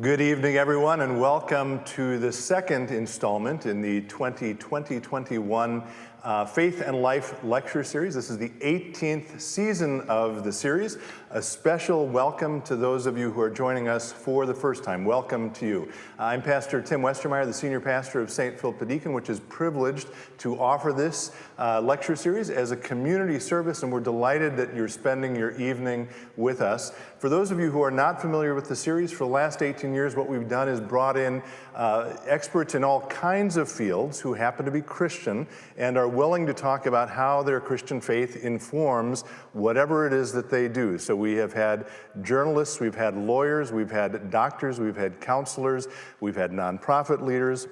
Good evening, everyone, and welcome to the second installment in the 2020-21 Faith and Life Lecture Series. This is the 18th season of the series. A special welcome to those of you who are joining us for the first time. Welcome to you. I'm Pastor Tim Westermeyer, the senior pastor of St. Philip Deacon, which is privileged to offer this lecture series as a community service, and we're delighted that you're spending your evening with us. For those of you who are not familiar with the series, for the last 18 years, what we've done is brought in experts in all kinds of fields who happen to be Christian and are willing to talk about how their Christian faith informs whatever it is that they do. So we have had journalists, we've had lawyers, we've had doctors, we've had counselors, we've had nonprofit leaders.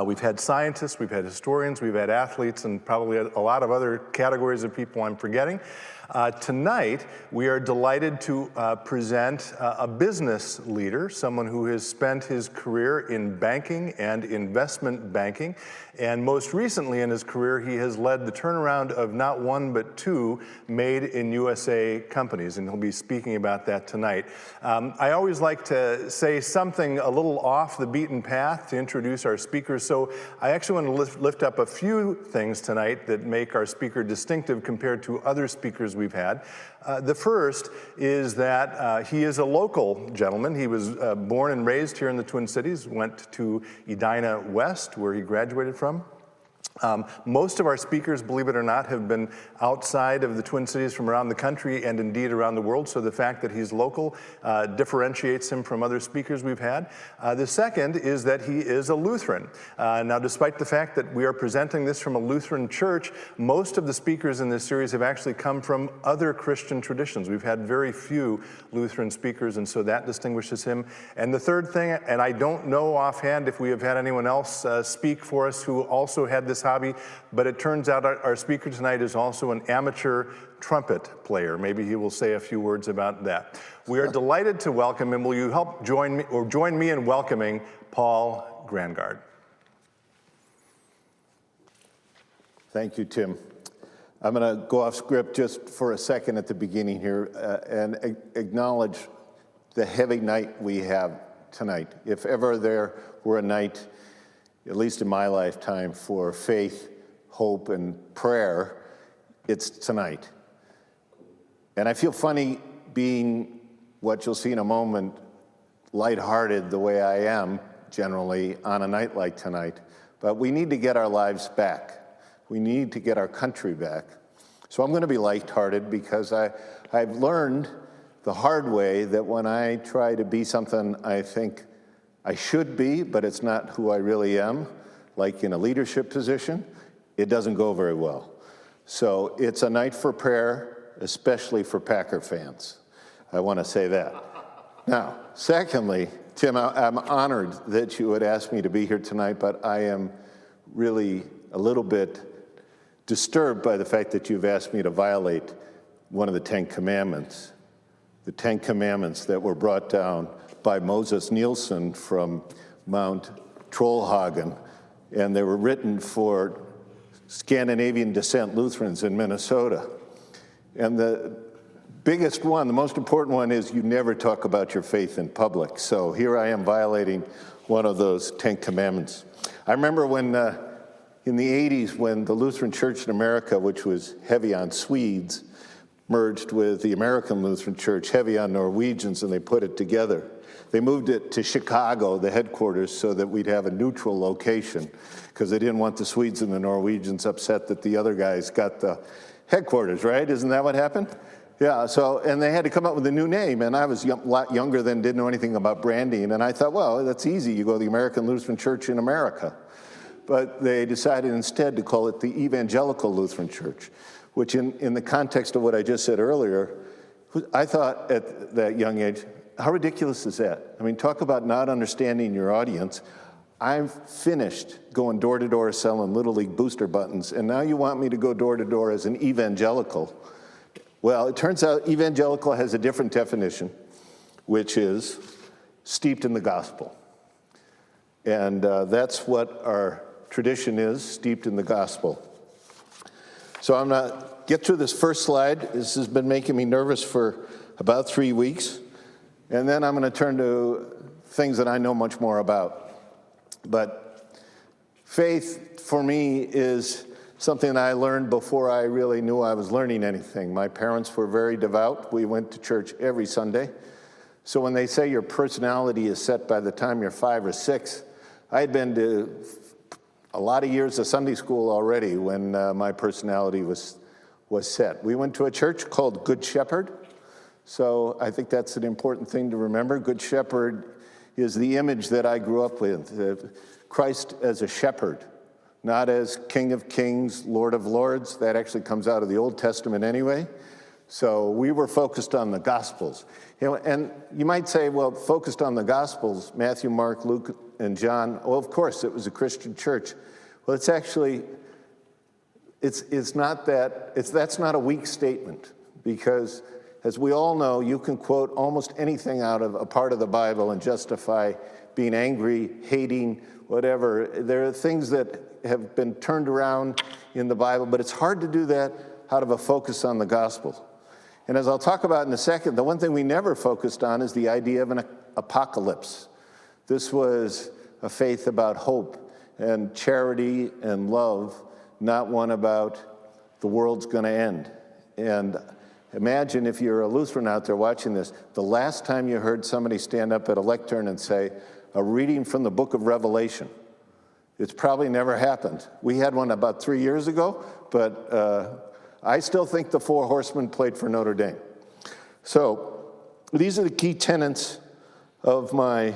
We've had scientists, we've had historians, we've had athletes, and probably a lot of other categories of people I'm forgetting. Tonight, we are delighted to present a business leader, someone who has spent his career in banking and investment banking. And most recently in his career, he has led the turnaround of not one but two made in USA companies, and he'll be speaking about that tonight. I always like to say something a little off the beaten path to introduce our speakers, so I actually want to lift up a few things tonight that make our speaker distinctive compared to other speakers we've had. The first is that he is a local gentleman. He was born and raised here in the Twin Cities, went to Edina West, where he graduated from. Most of our speakers, believe it or not, have been outside of the Twin Cities from around the country and indeed around the world, so the fact that he's local differentiates him from other speakers we've had. The second is that he is a Lutheran. Now, despite the fact that we are presenting this from a Lutheran church, most of the speakers in this series have actually come from other Christian traditions. We've had very few Lutheran speakers, and so that distinguishes him. And the third thing, and I don't know offhand if we have had anyone else speak for us who also had this hobby, but it turns out our speaker tonight is also an amateur trumpet player. Maybe he will say a few words about that. We are delighted to welcome him. Will you help join me in welcoming Paul Grangaard? Thank you, Tim. I'm going to go off script just for a second at the beginning here and acknowledge the heavy night we have tonight. If ever there were a night, at least in my lifetime, for faith, hope, and prayer, it's tonight. And I feel funny being, what you'll see in a moment, lighthearted the way I am generally on a night like tonight. But we need to get our lives back. We need to get our country back. So I'm going to be lighthearted because I've learned the hard way that when I try to be something I think I should be, but it's not who I really am, like in a leadership position, it doesn't go very well. So it's a night for prayer, especially for Packer fans. I want to say that. Now, secondly, Tim, I'm honored that you would ask me to be here tonight, but I am really a little bit disturbed by the fact that you've asked me to violate one of the 10 Commandments. The 10 Commandments that were brought down by Moses Nielsen from Mount Trollhagen, and they were written for Scandinavian descent Lutherans in Minnesota. And the biggest one, the most important one, is you never talk about your faith in public. So here I am violating one of those 10 Commandments. I remember when in the 80s, when the Lutheran Church in America, which was heavy on Swedes, merged with the American Lutheran Church, heavy on Norwegians, and they put it together. They moved it to Chicago, the headquarters, so that we'd have a neutral location, because they didn't want the Swedes and the Norwegians upset that the other guys got the headquarters, right? Isn't that what happened? Yeah, so, and they had to come up with a new name, and I was a lot younger then, didn't know anything about branding, and I thought, well, that's easy. You go to the American Lutheran Church in America. But they decided instead to call it the Evangelical Lutheran Church, which in the context of what I just said earlier, I thought at that young age, how ridiculous is that? I mean, talk about not understanding your audience. I've finished going door to door selling Little League booster buttons, and now you want me to go door to door as an evangelical. Well, it turns out evangelical has a different definition, which is steeped in the gospel. And that's what our tradition is, steeped in the gospel. So I'm going to get through this first slide. This has been making me nervous for about 3 weeks. And then I'm going to turn to things that I know much more about. But faith, for me, is something that I learned before I really knew I was learning anything. My parents were very devout. We went to church every Sunday. So when they say your personality is set by the time you're 5 or 6, I had been to a lot of years of Sunday school already when my personality was set. We went to a church called Good Shepherd. So I think that's an important thing to remember. Good Shepherd is the image that I grew up with. Christ as a shepherd, not as King of Kings, Lord of Lords. That actually comes out of the Old Testament anyway. So we were focused on the Gospels. And you might say, well, focused on the Gospels, Matthew, Mark, Luke, and John. Well, of course, it was a Christian church. Well, it's actually, it's not that, that's not a weak statement, because as we all know, you can quote almost anything out of a part of the Bible and justify being angry, hating, whatever. There are things that have been turned around in the Bible, but it's hard to do that out of a focus on the gospel. And as I'll talk about in a second, the one thing we never focused on is the idea of an apocalypse. This was a faith about hope and charity and love, not one about the world's going to end. And imagine if you're a Lutheran out there watching this, the last time you heard somebody stand up at a lectern and say, a reading from the book of Revelation. It's probably never happened. We had one about 3 years ago, but I still think the 4 horsemen played for Notre Dame. So these are the key tenets of my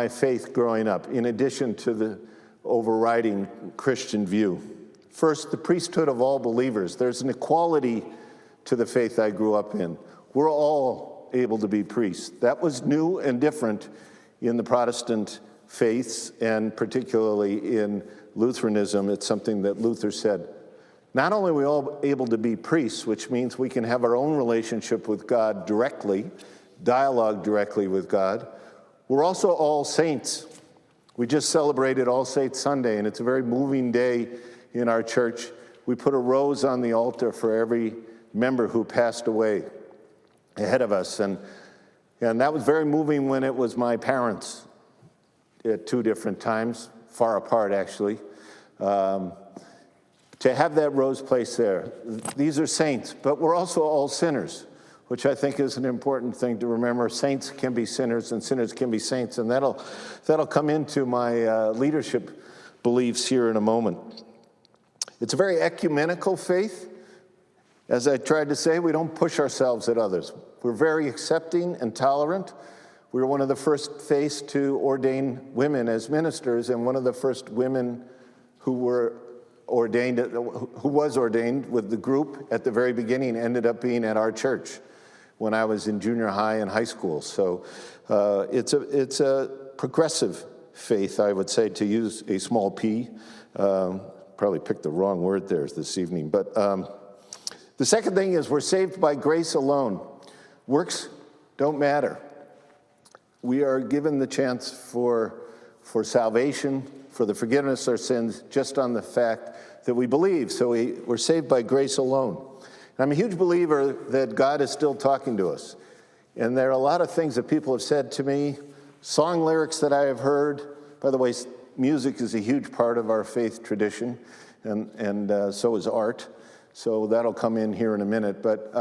faith growing up, in addition to the overriding Christian view. First, the priesthood of all believers. There's an equality to the faith I grew up in. We're all able to be priests. That was new and different in the Protestant faiths, and particularly in Lutheranism. It's something that Luther said. Not only are we all able to be priests, which means we can have our own relationship with God directly, dialogue directly with God, we're also all saints. We just celebrated All Saints Sunday, and it's a very moving day in our church. We put a rose on the altar for every member who passed away ahead of us, and that was very moving when it was my parents at 2 different times, far apart actually. To have that rose placed there. These are saints, but we're also all sinners, which I think is an important thing to remember. Saints can be sinners and sinners can be saints, and that'll come into my leadership beliefs here in a moment. It's a very ecumenical faith. As I tried to say, we don't push ourselves at others. We're very accepting and tolerant. We were one of the first faiths to ordain women as ministers, and one of the first women who was ordained with the group at the very beginning ended up being at our church when I was in junior high and high school. So it's a progressive faith, I would say, to use a small p. Probably picked the wrong word there this evening. But the second thing is we're saved by grace alone. Works don't matter. We are given the chance for salvation, for the forgiveness of our sins, just on the fact that we believe. So we're saved by grace alone. And I'm a huge believer that God is still talking to us. And there are a lot of things that people have said to me, song lyrics that I have heard. By the way, music is a huge part of our faith tradition, and so is art. So that'll come in here in a minute. But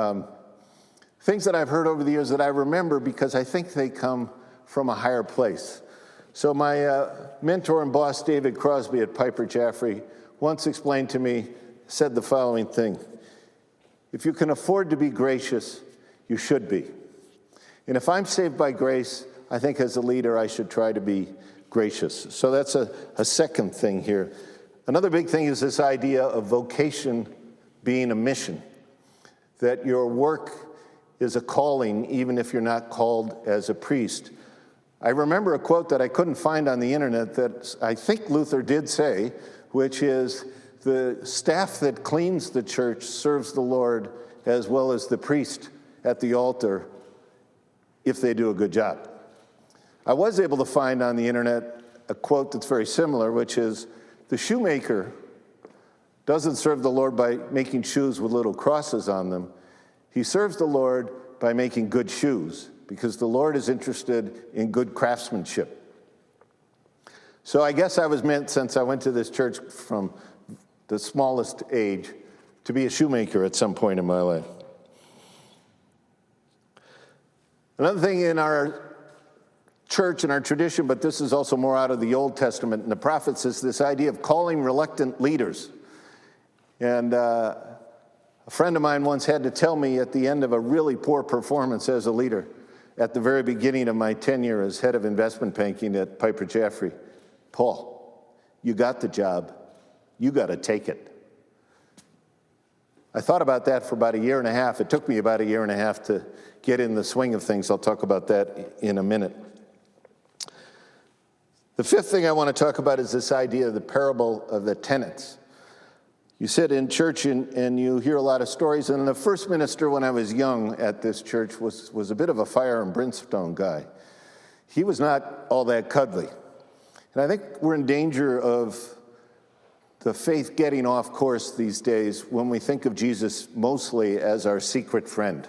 things that I've heard over the years that I remember because I think they come from a higher place. So my mentor and boss, David Crosby at Piper Jaffray, once explained to me, said the following thing: if you can afford to be gracious, you should be. And if I'm saved by grace, I think as a leader I should try to be gracious. So that's a second thing here. Another big thing is this idea of vocation being a mission, that your work is a calling even if you're not called as a priest. I remember a quote that I couldn't find on the internet that I think Luther did say, which is, the staff that cleans the church serves the Lord as well as the priest at the altar if they do a good job. I was able to find on the internet a quote that's very similar, which is, the shoemaker doesn't serve the Lord by making shoes with little crosses on them. He serves the Lord by making good shoes because the Lord is interested in good craftsmanship. So I guess I was meant, since I went to this church from the smallest age, to be a shoemaker at some point in my life. Another thing in our church and our tradition, but this is also more out of the Old Testament and the prophets, is this idea of calling reluctant leaders. And a friend of mine once had to tell me at the end of a really poor performance as a leader, at the very beginning of my tenure as head of investment banking at Piper Jaffray, Paul, you got the job, you got to take it. I thought about that for about a year and a half. It took me about a year and a half to get in the swing of things. I'll talk about that in a minute. The fifth thing I want to talk about is this idea of the parable of the tenants. You sit in church and you hear a lot of stories, and the first minister when I was young at this church was a bit of a fire and brimstone guy. He was not all that cuddly. And I think we're in danger of the faith getting off course these days when we think of Jesus mostly as our secret friend.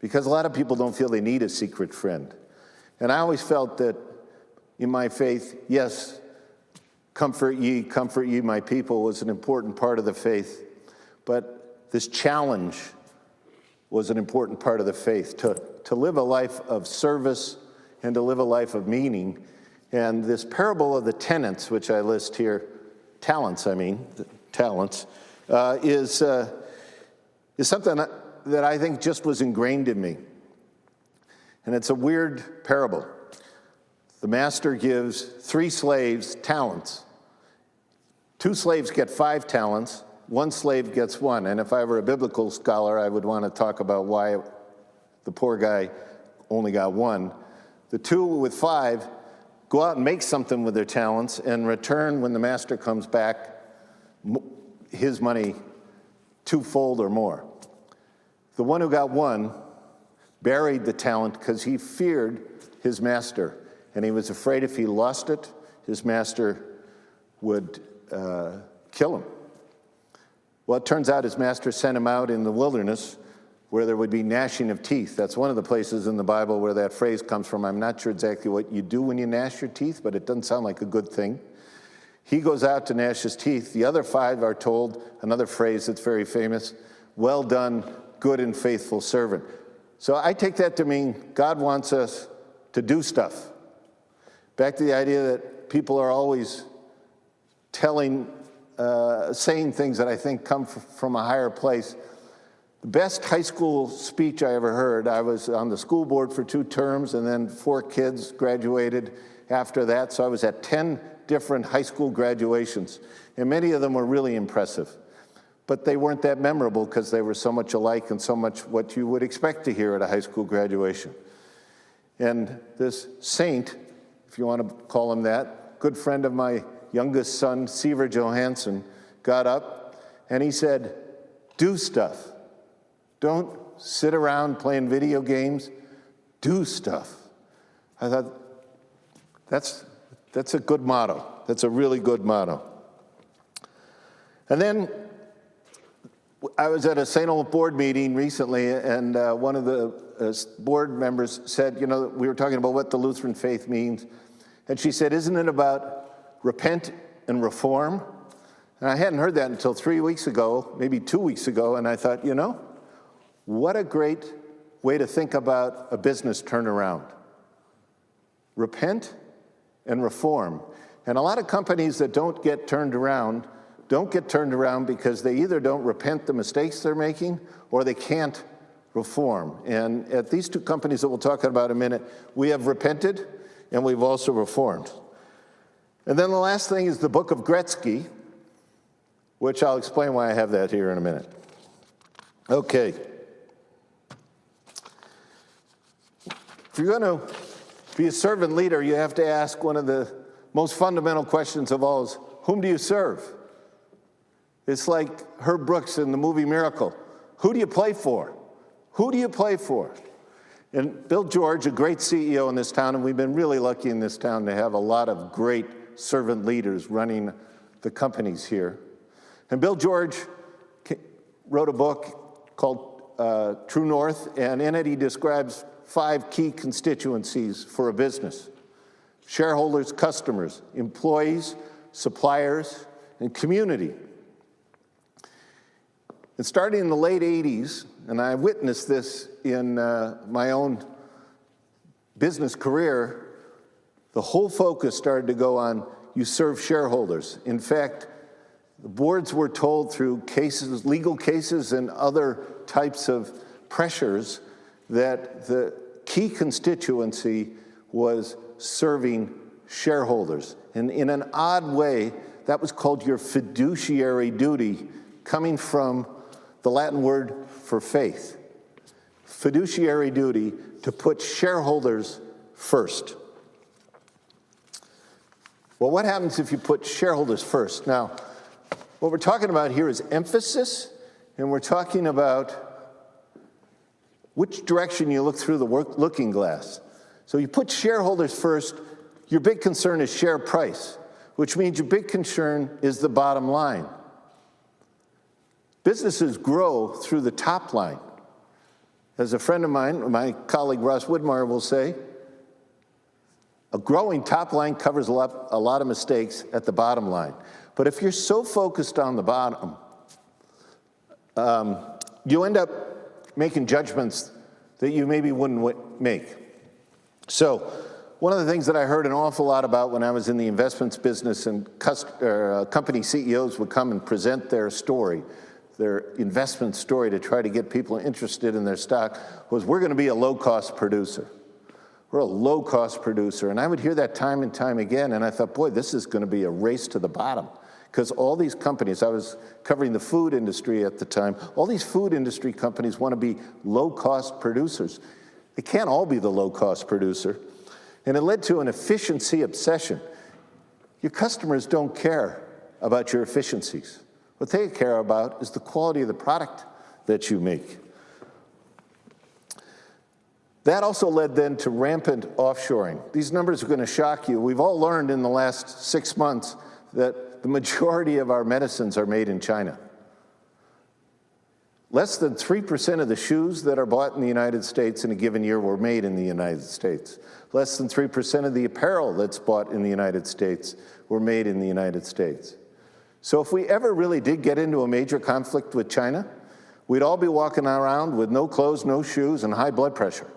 Because a lot of people don't feel they need a secret friend. And I always felt that in my faith, yes, comfort ye, my people was an important part of the faith. But this challenge was an important part of the faith, to live a life of service and to live a life of meaning. And this parable of the tenants, which I list here, talents, is something that I think just was ingrained in me. And it's a weird parable. The master gives 3 slaves talents. 2 slaves get 5 talents. 1 slave gets 1. And if I were a biblical scholar, I would want to talk about why the poor guy only got 1. The 2 with 5 go out and make something with their talents and return, when the master comes back, his money 2-fold or more. The one who got 1 buried the talent because he feared his master, and he was afraid if he lost it, his master would kill him. Well, it turns out his master sent him out in the wilderness where there would be gnashing of teeth. That's one of the places in the Bible where that phrase comes from. I'm not sure exactly what you do when you gnash your teeth, but it doesn't sound like a good thing. He goes out to gnash his teeth. The other 5 are told, another phrase that's very famous, well done, good and faithful servant. So I take that to mean God wants us to do stuff. Back to the idea that people are always saying things that I think come from a higher place. The best high school speech I ever heard, I was on the school board for 2 terms, and then 4 kids graduated after that, so I was at 10 different high school graduations, and many of them were really impressive. But they weren't that memorable because they were so much alike and so much what you would expect to hear at a high school graduation. And this saint, if you want to call him that, good friend of my youngest son, Seaver Johansson, got up and he said, do stuff. Don't sit around playing video games. Do stuff. I thought, that's a good motto. That's a really good motto. And then I was at a St. Olaf board meeting recently, and one of the board members said, we were talking about what the Lutheran faith means. And she said, isn't it about repent and reform? And I hadn't heard that until 3 weeks ago, maybe 2 weeks ago, and I thought, what a great way to think about a business turnaround. Repent and reform. And a lot of companies that don't get turned around because they either don't repent the mistakes they're making or they can't reform. And at these 2 companies that we'll talk about in a minute, we have repented and we've also reformed. And then the last thing is the book of Gretzky, which I'll explain why I have that here in a minute. Okay. If you're going to be a servant leader, you have to ask one of the most fundamental questions of all is, whom do you serve? It's like Herb Brooks in the movie Miracle. Who do you play for? Who do you play for? And Bill George, a great CEO in this town, and we've been really lucky in this town to have a lot of great servant leaders running the companies here. And Bill George wrote a book called True North, and in it he describes 5 key constituencies for a business: shareholders, customers, employees, suppliers, and community. And starting in the late 80s, and I witnessed this in my own business career, the whole focus started to go on, you serve shareholders. In fact, the boards were told through cases, legal cases and other types of pressures, that the key constituency was serving shareholders. And in an odd way, that was called your fiduciary duty, coming from the Latin word for faith. Fiduciary duty, to put shareholders first. Well, what happens if you put shareholders first? Now, what we're talking about here is emphasis, and we're talking about which direction you look through the looking glass. So you put shareholders first, your big concern is share price, which means your big concern is the bottom line. Businesses grow through the top line. As a friend of mine, my colleague Ross Woodmeyer will say, a growing top line covers a lot of mistakes at the bottom line. But if you're so focused on the bottom, you end up making judgments that you maybe wouldn't make. So one of the things that I heard an awful lot about when I was in the investments business, and company CEOs would come and present their story, their investment story, to try to get people interested in their stock, was, we're going to be a low-cost producer. We're a low-cost producer. And I would hear that time and time again, and I thought, boy, this is going to be a race to the bottom. Because all these companies, I was covering the food industry at the time, all these food industry companies want to be low-cost producers. They can't all be the low-cost producer. And it led to an efficiency obsession. Your customers don't care about your efficiencies. What they care about is the quality of the product that you make. That also led then to rampant offshoring. These numbers are going to shock you. We've all learned in the last 6 months that the majority of our medicines are made in China. Less than 3% of the shoes that are bought in the United States in a given year were made in the United States. Less than 3% of the apparel that's bought in the United States were made in the United States. So if we ever really did get into a major conflict with China, we'd all be walking around with no clothes, no shoes, and high blood pressure.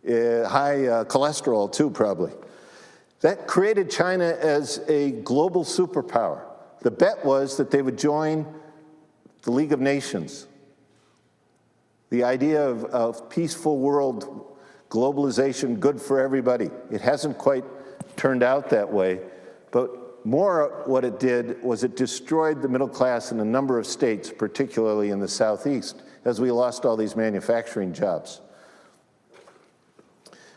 High cholesterol too, probably. That created China as a global superpower. The bet was that they would join the League of Nations. The idea of peaceful world, globalization, good for everybody. It hasn't quite turned out that way, but more what it did was it destroyed the middle class in a number of states, particularly in the Southeast, as we lost all these manufacturing jobs.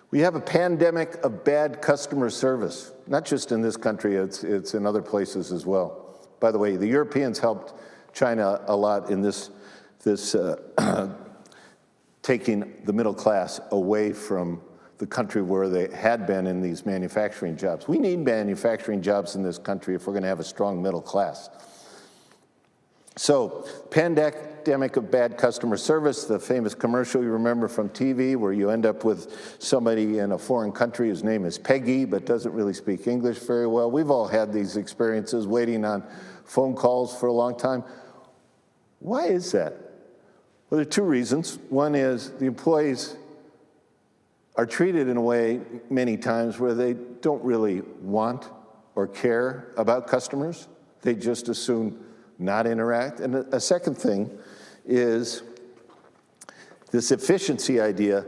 We have a pandemic of bad customer service, not just in this country, it's in other places as well. By the way, the Europeans helped China a lot in this taking the middle class away from the country where they had been in these manufacturing jobs. We need manufacturing jobs in this country if we're going to have a strong middle class. So, pandemic of bad customer service, the famous commercial you remember from TV where you end up with somebody in a foreign country whose name is Peggy but doesn't really speak English very well. We've all had these experiences waiting on phone calls for a long time. Why is that? Well, there are two reasons. One is the employees are treated in a way many times where they don't really want or care about customers. They just as soon not interact. And a second thing is this efficiency idea.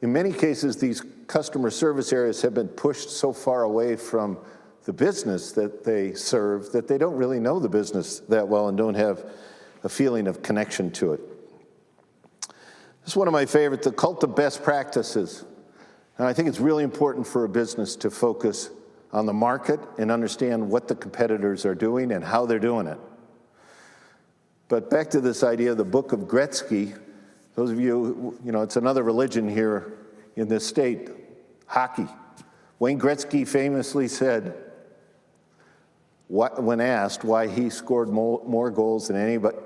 In many cases, these customer service areas have been pushed so far away from the business that they serve that they don't really know the business that well and don't have a feeling of connection to it. This is one of my favorites, the cult of best practices. And I think it's really important for a business to focus on the market and understand what the competitors are doing and how they're doing it. But back to this idea of the book of Gretzky, those of you, it's another religion here in this state, hockey. Wayne Gretzky famously said, when asked why he scored more goals than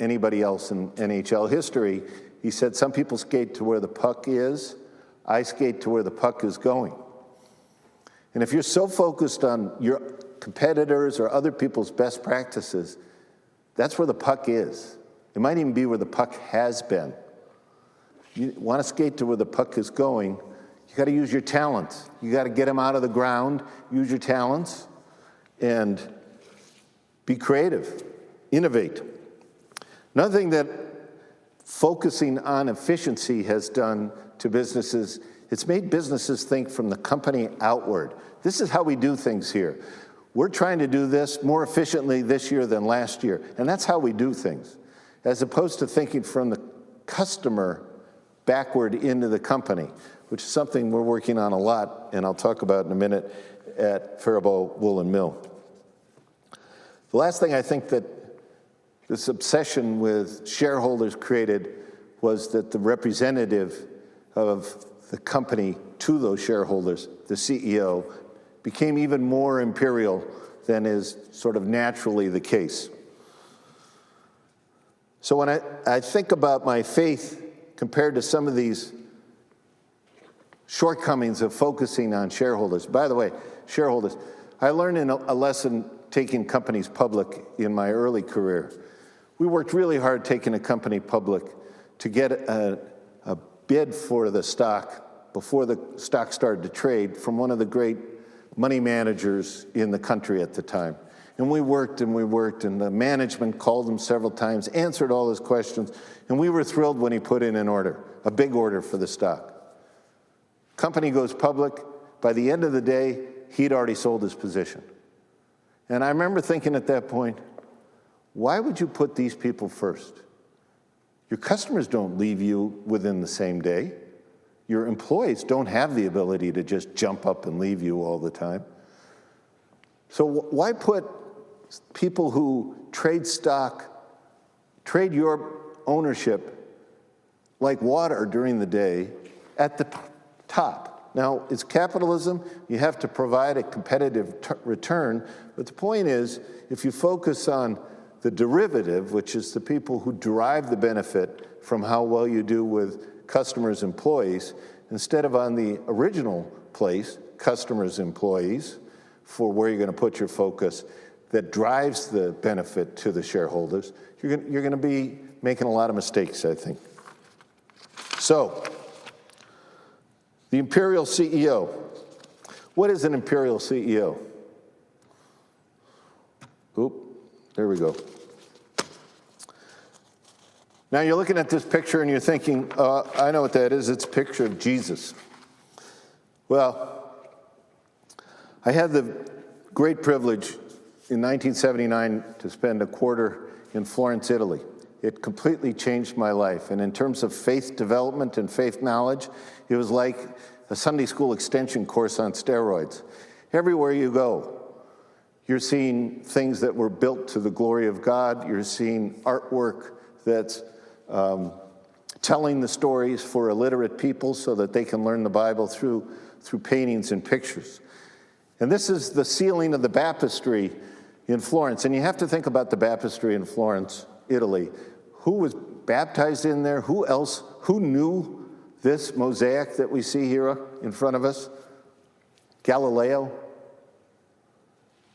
anybody else in NHL history, he said, some people skate to where the puck is, I skate to where the puck is going. And if you're so focused on your competitors or other people's best practices, that's where the puck is. It might even be where the puck has been. You want to skate to where the puck is going, you got to use your talents. You got to get them out of the ground, use your talents, and be creative, innovate. Another thing that focusing on efficiency has done to businesses, it's made businesses think from the company outward. This is how we do things here. We're trying to do this more efficiently this year than last year, and that's how we do things, as opposed to thinking from the customer backward into the company, which is something we're working on a lot, and I'll talk about in a minute at Faribault Woolen Mill. The last thing I think that this obsession with shareholders created was that the representative of the company to those shareholders, the CEO, became even more imperial than is sort of naturally the case. So when I think about my faith compared to some of these shortcomings of focusing on shareholders. By the way, shareholders, I learned in a lesson taking companies public in my early career. We worked really hard taking a company public to get a bid for the stock before the stock started to trade from one of the great money managers in the country at the time. And we worked, and the management called him several times, answered all his questions, and we were thrilled when he put in an order, a big order for the stock. Company goes public. By the end of the day, he'd already sold his position. And I remember thinking at that point, why would you put these people first? Your customers don't leave you within the same day. Your employees don't have the ability to just jump up and leave you all the time. So why put people who trade stock, trade your ownership like water during the day at the top? Now, it's capitalism. You have to provide a competitive return. But the point is, if you focus on the derivative, which is the people who derive the benefit from how well you do with customers, employees, instead of on the original place, customers, employees, for where you're going to put your focus that drives the benefit to the shareholders, you're going to be making a lot of mistakes, I think. So, the imperial CEO. What is an imperial CEO? Oop, there we go. Now you're looking at this picture and you're thinking, I know what that is. It's a picture of Jesus. Well, I had the great privilege in 1979 to spend a quarter in Florence, Italy. It completely changed my life. And in terms of faith development and faith knowledge, it was like a Sunday school extension course on steroids. Everywhere you go, you're seeing things that were built to the glory of God. You're seeing artwork that's telling the stories for illiterate people so that they can learn the Bible through paintings and pictures. And this is the ceiling of the baptistry in Florence. And you have to think about the baptistry in Florence, Italy. Who was baptized in there? Who else? Who knew this mosaic that we see here in front of us? Galileo,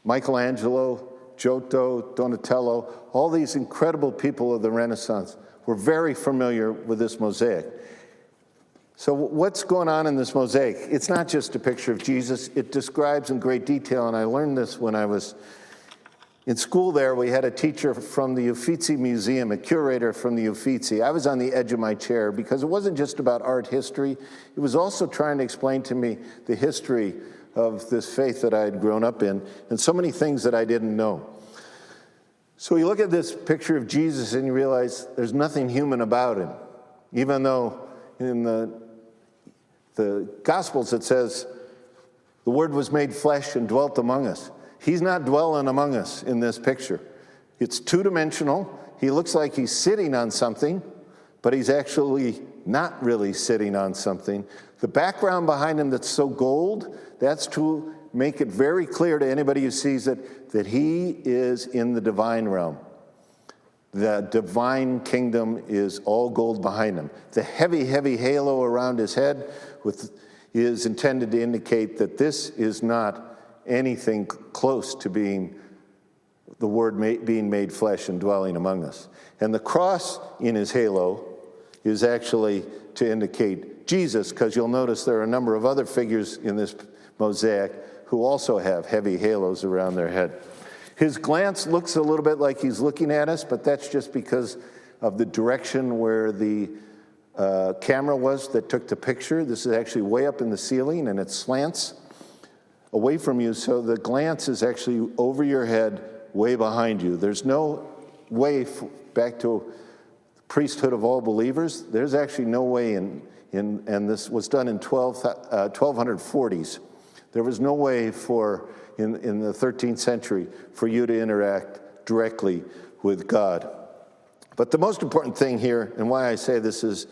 Michelangelo, Giotto, Donatello, all these incredible people of the Renaissance were very familiar with this mosaic. So what's going on in this mosaic? It's not just a picture of Jesus. It describes in great detail, and I learned this when I was in school there. We had a teacher from the Uffizi Museum, a curator from the Uffizi. I was on the edge of my chair because it wasn't just about art history. It was also trying to explain to me the history of this faith that I had grown up in and so many things that I didn't know. So you look at this picture of Jesus and you realize there's nothing human about him, even though in the Gospels it says the Word was made flesh and dwelt among us. He's not dwelling among us in this picture. It's two-dimensional. He looks like he's sitting on something, but he's actually not really sitting on something. The background behind him that's so gold, that's to make it very clear to anybody who sees it that he is in the divine realm. The divine kingdom is all gold behind him. The heavy, heavy halo around his head is intended to indicate that this is not anything close to being the Word being made flesh and dwelling among us. And the cross in his halo is actually to indicate Jesus, because you'll notice there are a number of other figures in this mosaic who also have heavy halos around their head. His glance looks a little bit like he's looking at us, but that's just because of the direction where the camera was that took the picture. This is actually way up in the ceiling, and it slants away from you, so the glance is actually over your head, way behind you. There's no way back to priesthood of all believers. There's actually no way and this was done in 1240s. There was no way in the 13th century for you to interact directly with God. But the most important thing here, and why I say this is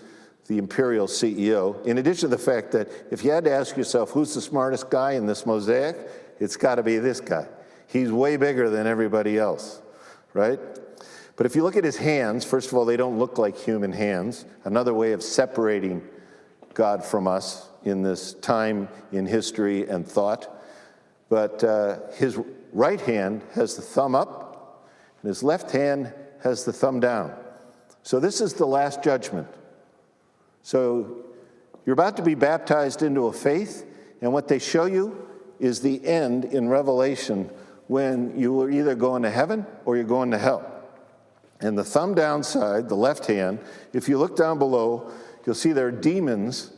the imperial CEO, in addition to the fact that if you had to ask yourself who's the smartest guy in this mosaic, it's got to be this guy. He's way bigger than everybody else, right? But if you look at his hands, first of all, they don't look like human hands. Another way of separating God from us in this time in history and thought. But his right hand has the thumb up, and his left hand has the thumb down. So this is the last judgment. So you're about to be baptized into a faith, and what they show you is the end in Revelation when you are either going to heaven or you're going to hell. And the thumb down side, the left hand, if you look down below, you'll see there are demons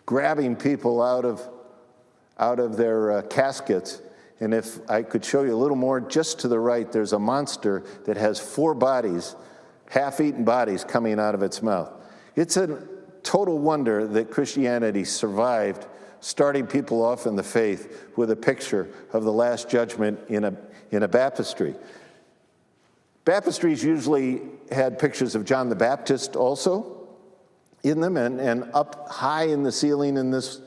grabbing people out of their caskets. And if I could show you a little more, just to the right, there's a monster that has 4 bodies, half-eaten bodies coming out of its mouth. It's a total wonder that Christianity survived, starting people off in the faith with a picture of the Last Judgment in a baptistry. Baptistries usually had pictures of John the Baptist also in them, and up high in the ceiling in this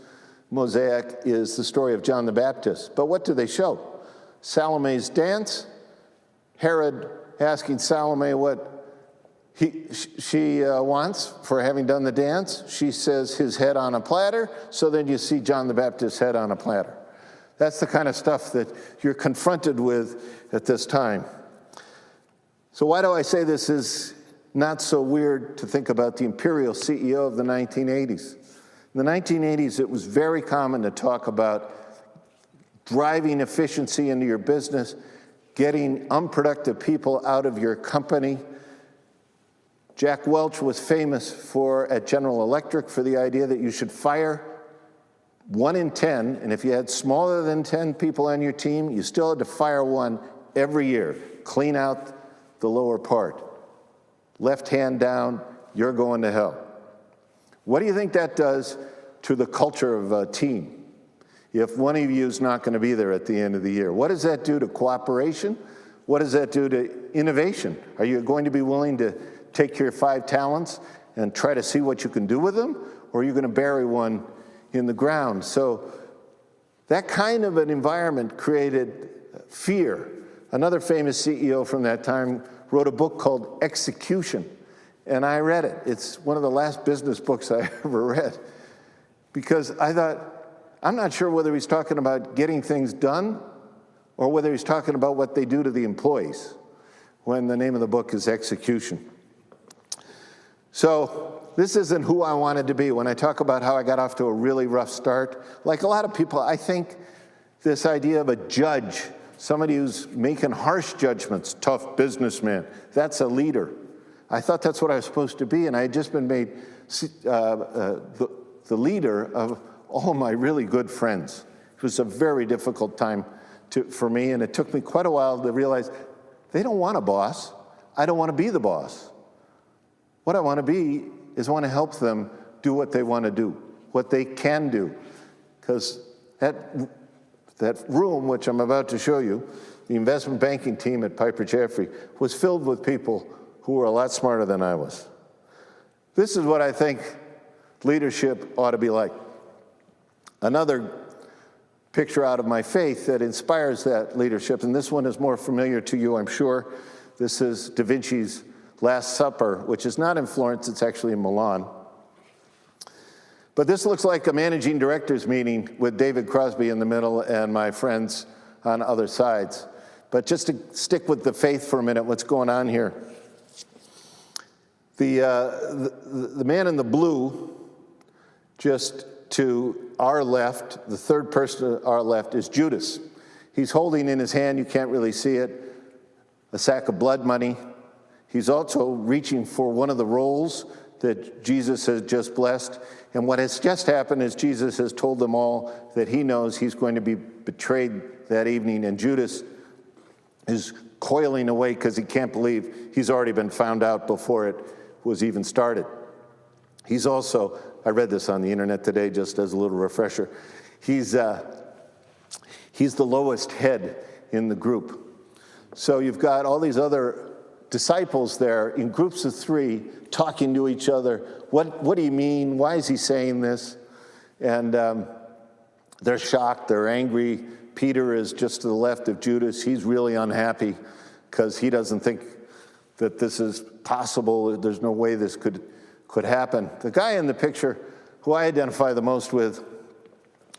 mosaic is the story of John the Baptist. But what do they show? Salome's dance, Herod asking Salome what she wants for having done the dance. She says his head on a platter, so then you see John the Baptist's head on a platter. That's the kind of stuff that you're confronted with at this time. So why do I say this is not so weird to think about the imperial CEO of the 1980s? In the 1980s, it was very common to talk about driving efficiency into your business, getting unproductive people out of your company. Jack Welch was famous at General Electric for the idea that you should fire 1 in 10, and if you had smaller than 10 people on your team, you still had to fire 1 every year. Clean out the lower part. Left hand down, you're going to hell. What do you think that does to the culture of a team if one of you is not going to be there at the end of the year? What does that do to cooperation? What does that do to innovation? Are you going to be willing to take your 5 talents and try to see what you can do with them? Or are you going to bury one in the ground? So that kind of an environment created fear. Another famous CEO from that time wrote a book called Execution, and I read it. It's one of the last business books I ever read, because I thought, I'm not sure whether he's talking about getting things done or whether he's talking about what they do to the employees, when the name of the book is Execution. So this isn't who I wanted to be. When I talk about how I got off to a really rough start, like a lot of people, I think this idea of a judge, somebody who's making harsh judgments, tough businessman, that's a leader. I thought that's what I was supposed to be, and I had just been made the leader of all my really good friends. It was a very difficult time for me, and it took me quite a while to realize they don't want a boss. I don't want to be the boss. What I want to be is I want to help them do what they want to do, what they can do. Because that room, which I'm about to show you, the investment banking team at Piper Jaffray, was filled with people who were a lot smarter than I was. This is what I think leadership ought to be like. Another picture out of my faith that inspires that leadership, and this one is more familiar to you, I'm sure. This is Da Vinci's Last Supper, which is not in Florence, it's actually in Milan. But this looks like a managing directors meeting with David Crosby in the middle and my friends on other sides. But just to stick with the faith for a minute, what's going on here? The man in the blue, just to our left, the third person to our left is Judas. He's holding in his hand, you can't really see it, a sack of blood money. He's also reaching for one of the rolls that Jesus has just blessed. And what has just happened is Jesus has told them all that he knows he's going to be betrayed that evening. And Judas is coiling away because he can't believe he's already been found out before it was even started. He's also, I read this on the internet today just as a little refresher, he's the lowest head in the group. So you've got all these other disciples there in groups of three talking to each other. What do you mean? Why is he saying this? And they're shocked, they're angry. Peter is just to the left of Judas. He's really unhappy because he doesn't think that this is possible. There's no way this could happen. The guy in the picture who I identify the most with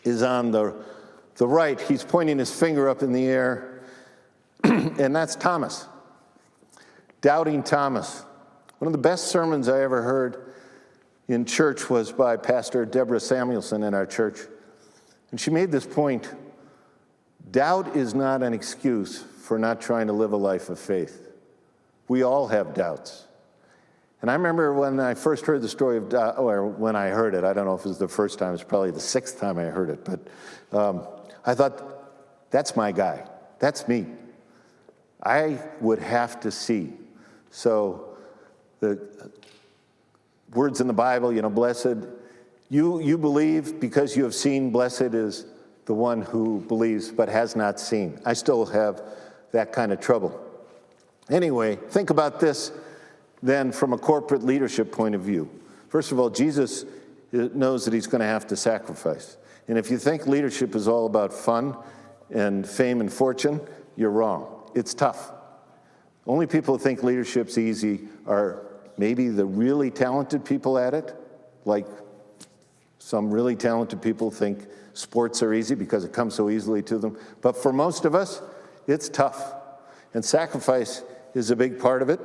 is on the right. He's pointing his finger up in the air, and that's Thomas. Doubting Thomas. One of the best sermons I ever heard in church was by Pastor Deborah Samuelson in our church. And she made this point: doubt is not an excuse for not trying to live a life of faith. We all have doubts. And I remember when I first heard the story of doubt, or when I heard it, I don't know if it was the first time, it's probably the sixth time I heard it, but I thought, that's my guy. That's me. I would have to see. So the words in the Bible, blessed, you believe because you have seen, blessed is the one who believes but has not seen. I still have that kind of trouble. Anyway, think about this then from a corporate leadership point of view. First of all, Jesus knows that he's going to have to sacrifice. And if you think leadership is all about fun and fame and fortune, you're wrong. It's tough. Only people who think leadership's easy are maybe the really talented people at it, like some really talented people think sports are easy because it comes so easily to them. But for most of us, it's tough. And sacrifice is a big part of it.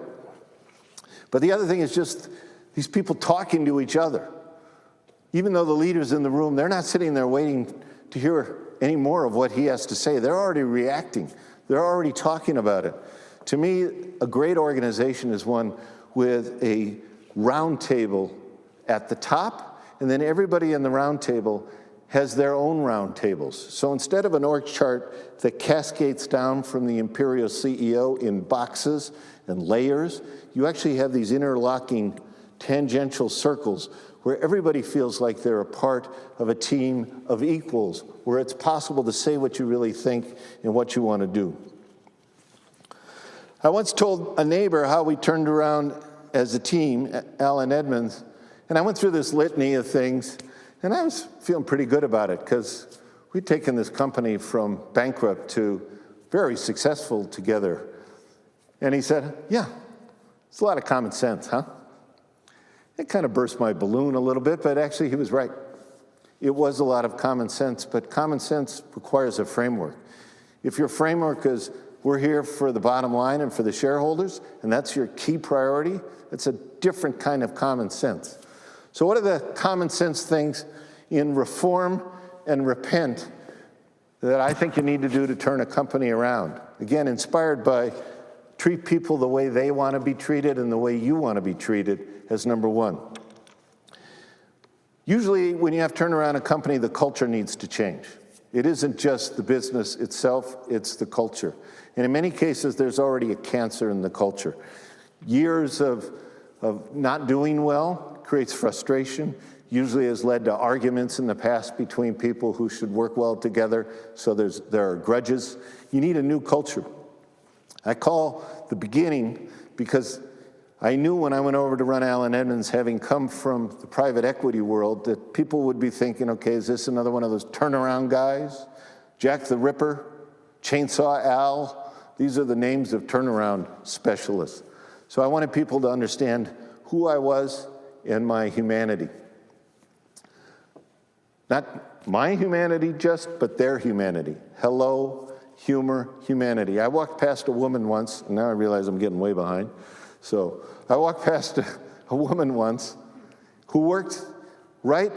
But the other thing is just these people talking to each other. Even though the leader's in the room, they're not sitting there waiting to hear any more of what he has to say. They're already reacting. They're already talking about it. To me, a great organization is one with a round table at the top, and then everybody in the round table has their own round tables. So instead of an org chart that cascades down from the imperial CEO in boxes and layers, you actually have these interlocking tangential circles where everybody feels like they're a part of a team of equals, where it's possible to say what you really think and what you want to do. I once told a neighbor how we turned around as a team, Alan Edmonds, and I went through this litany of things, and I was feeling pretty good about it because we'd taken this company from bankrupt to very successful together. And he said, yeah, it's a lot of common sense, huh? It kind of burst my balloon a little bit, but actually he was right. It was a lot of common sense, but common sense requires a framework. If your framework is, we're here for the bottom line and for the shareholders, and that's your key priority, it's a different kind of common sense. So what are the common sense things in reform and repent that I think you need to do to turn a company around? Again, inspired by treat people the way they want to be treated and the way you want to be treated as number one. Usually when you have to turn around a company, the culture needs to change. It isn't just the business itself, it's the culture. And in many cases, there's already a cancer in the culture. Years of not doing well creates frustration, usually has led to arguments in the past between people who should work well together, so there are grudges. You need a new culture. I call the beginning because I knew when I went over to run Alan Edmonds, having come from the private equity world, that people would be thinking, okay, is this another one of those turnaround guys? Jack the Ripper, Chainsaw Al, these are the names of turnaround specialists. So I wanted people to understand who I was and my humanity. Not my humanity just, but their humanity. Hello, humor, humanity. I walked past a woman once, and now I realize I'm getting way behind. So I walked past a woman once who worked right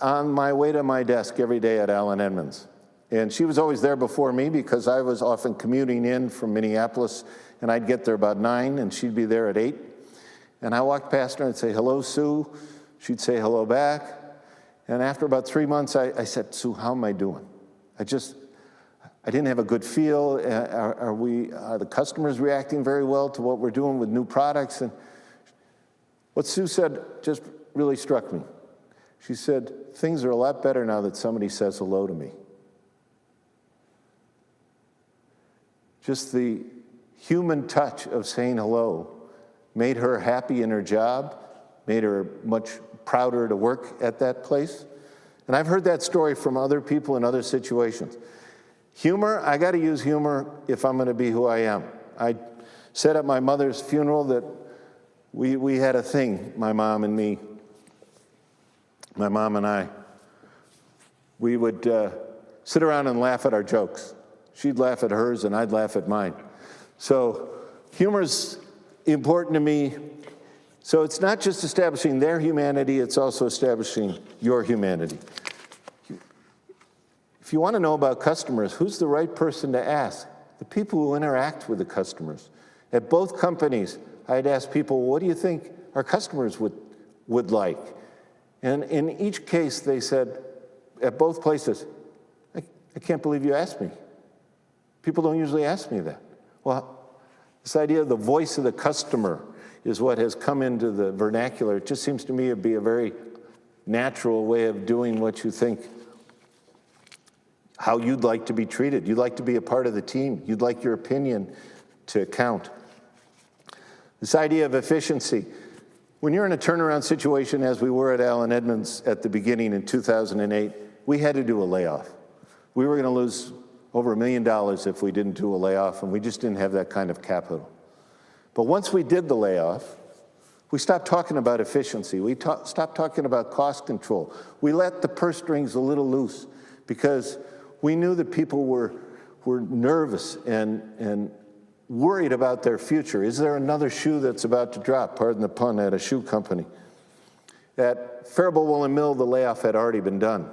on my way to my desk every day at Allen Edmonds. And she was always there before me because I was often commuting in from Minneapolis, and I'd get there about 9, and she'd be there at 8. And I walked past her and I'd say, "Hello, Sue." She'd say hello back. And after about 3 months, I said, "Sue, how am I doing? I didn't have a good feel. Are the customers reacting very well to what we're doing with new products?" And what Sue said just really struck me. She said, "Things are a lot better now that somebody says hello to me." Just the human touch of saying hello made her happy in her job, made her much prouder to work at that place. And I've heard that story from other people in other situations. Humor, I got to use humor if I'm going to be who I am. I said at my mother's funeral that we had a thing, my mom and me, my mom and I. We would sit around and laugh at our jokes. She'd laugh at hers and I'd laugh at mine. So humor's important to me. So it's not just establishing their humanity, it's also establishing your humanity. If you want to know about customers, who's the right person to ask? The people who interact with the customers. At both companies, I'd ask people, "What do you think our customers would like?" And in each case, they said, at both places, I can't believe you asked me. People don't usually ask me that. Well, this idea of the voice of the customer is what has come into the vernacular. It just seems to me to be a very natural way of doing what you think, how you'd like to be treated. You'd like to be a part of the team. You'd like your opinion to count. This idea of efficiency. When you're in a turnaround situation, as we were at Allen Edmonds at the beginning in 2008, we had to do a layoff. We were going to lose over $1 million if we didn't do a layoff, and we just didn't have that kind of capital. But once we did the layoff, we stopped talking about efficiency. We stopped talking about cost control. We let the purse strings a little loose because we knew that people were nervous and worried about their future. Is there another shoe that's about to drop, pardon the pun, at a shoe company? At Faribault Woolen Mill, the layoff had already been done.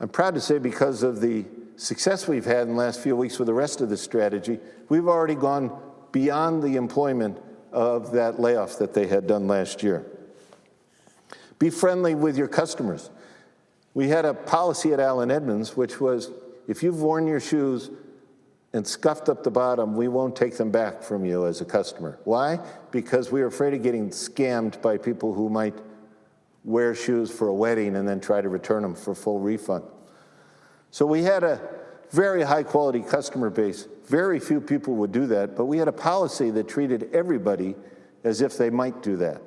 I'm proud to say, because of the success we've had in the last few weeks with the rest of the strategy, we've already gone beyond the employment of that layoff that they had done last year. Be friendly with your customers. We had a policy at Allen Edmonds, which was, if you've worn your shoes and scuffed up the bottom, we won't take them back from you as a customer. Why? Because we were afraid of getting scammed by people who might wear shoes for a wedding and then try to return them for full refund. So we had a very high quality customer base. Very few people would do that, but we had a policy that treated everybody as if they might do that.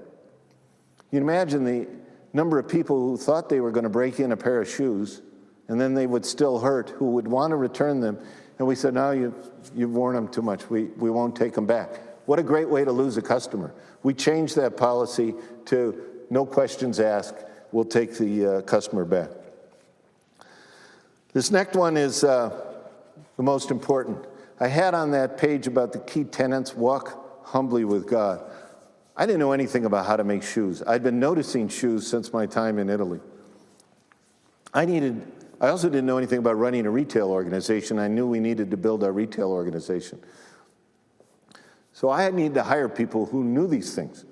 You can imagine the number of people who thought they were going to break in a pair of shoes and then they would still hurt, who would want to return them. And we said, "No, you've worn them too much. We won't take them back." What a great way to lose a customer. We changed that policy to no questions asked. We'll take the customer back. This next one is the most important. I had on that page about the key tenets, walk humbly with God. I didn't know anything about how to make shoes. I'd been noticing shoes since my time in Italy. I also didn't know anything about running a retail organization. I knew we needed to build our retail organization. So I needed to hire people who knew these things.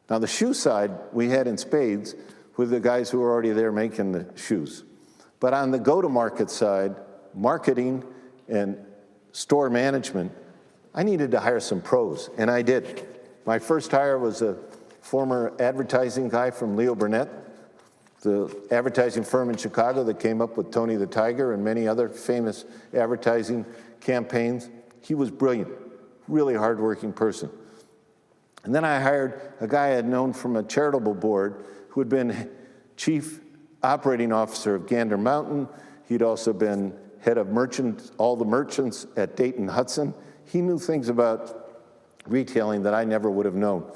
Now, the shoe side we had in spades with the guys who were already there making the shoes. But on the go-to-market side, marketing and store management, I needed to hire some pros, and I did. My first hire was a former advertising guy from Leo Burnett, the advertising firm in Chicago that came up with Tony the Tiger and many other famous advertising campaigns. He was brilliant, really hardworking person. And then I hired a guy I had known from a charitable board who had been chief operating officer of Gander Mountain. He'd also been head of all the merchants at Dayton Hudson. He knew things about retailing that I never would have known.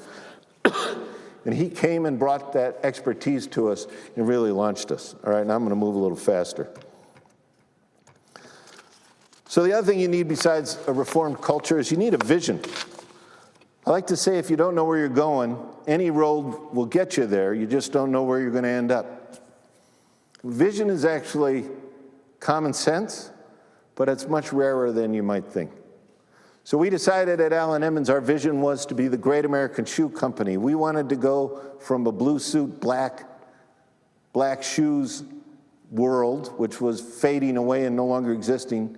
And he came and brought that expertise to us and really launched us. All right, now I'm going to move a little faster. So the other thing you need besides a reformed culture is you need a vision. I like to say if you don't know where you're going, any road will get you there. You just don't know where you're going to end up. Vision is actually common sense, but it's much rarer than you might think. So we decided at Allen Edmonds our vision was to be the great American shoe company. We wanted to go from a blue suit, black shoes world, which was fading away and no longer existing.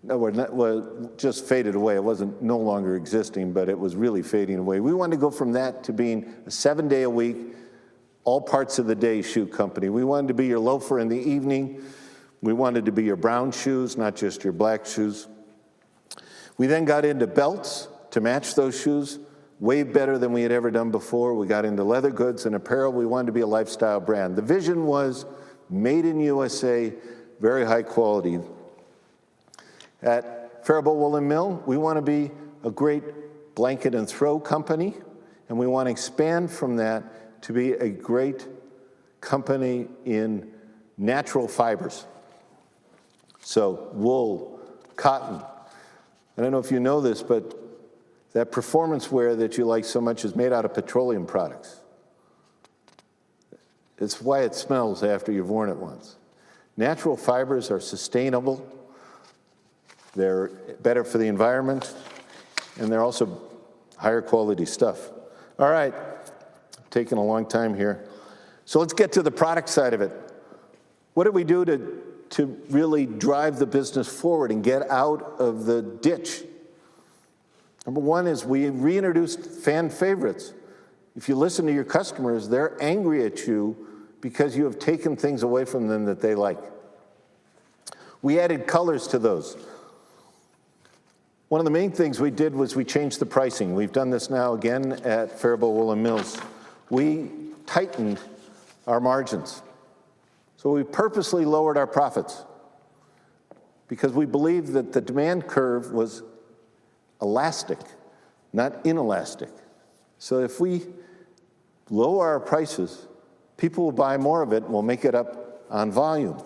Well, just faded away. It wasn't no longer existing, but it was really fading away. We wanted to go from that to being a 7-day-a-week, all parts of the day shoe company. We wanted to be your loafer in the evening. We wanted to be your brown shoes, not just your black shoes. We then got into belts to match those shoes, way better than we had ever done before. We got into leather goods and apparel. We wanted to be a lifestyle brand. The vision was made in USA, very high quality. At Faribault Woolen Mill, we want to be a great blanket and throw company, and we want to expand from that to be a great company in natural fibers. So wool, cotton. I don't know if you know this, but that performance wear that you like so much is made out of petroleum products. It's why it smells after you've worn it once. Natural fibers are sustainable. They're better for the environment, and they're also higher quality stuff. All right, taking a long time here. So let's get to the product side of it. What did we do to really drive the business forward and get out of the ditch? Number one is we reintroduced fan favorites. If you listen to your customers, they're angry at you because you have taken things away from them that they like. We added colors to those. One of the main things we did was we changed the pricing. We've done this now again at Faribault Woolen Mills. We tightened our margins. So we purposely lowered our profits because we believed that the demand curve was elastic, not inelastic. So if we lower our prices, people will buy more of it and we'll make it up on volume.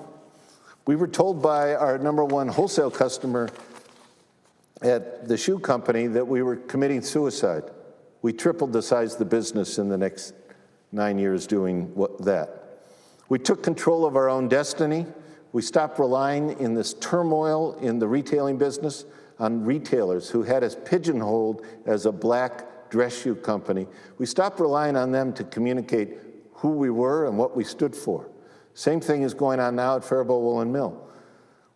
We were told by our number one wholesale customer at the shoe company that we were committing suicide. We tripled the size of the business in the next 9 years doing that. We took control of our own destiny. We stopped relying in this turmoil in the retailing business on retailers who had us pigeonholed as a black dress shoe company. We stopped relying on them to communicate who we were and what we stood for. Same thing is going on now at Faribault Woolen Mill.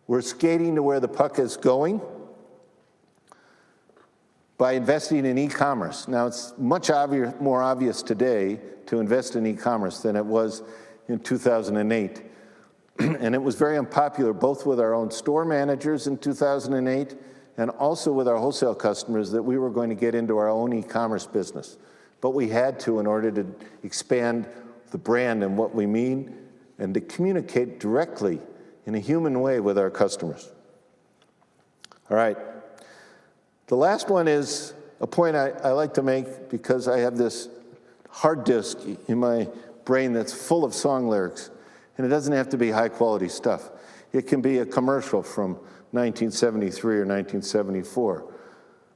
We're skating to where the puck is going by investing in e-commerce. Now, it's much more obvious today to invest in e-commerce than it was in 2008. And it was very unpopular both with our own store managers in 2008 and also with our wholesale customers that we were going to get into our own e-commerce business. But we had to in order to expand the brand and what we mean and to communicate directly in a human way with our customers. All right. The last one is a point I like to make because I have this hard disk in my brain that's full of song lyrics, and it doesn't have to be high quality stuff. It can be a commercial from 1973 or 1974.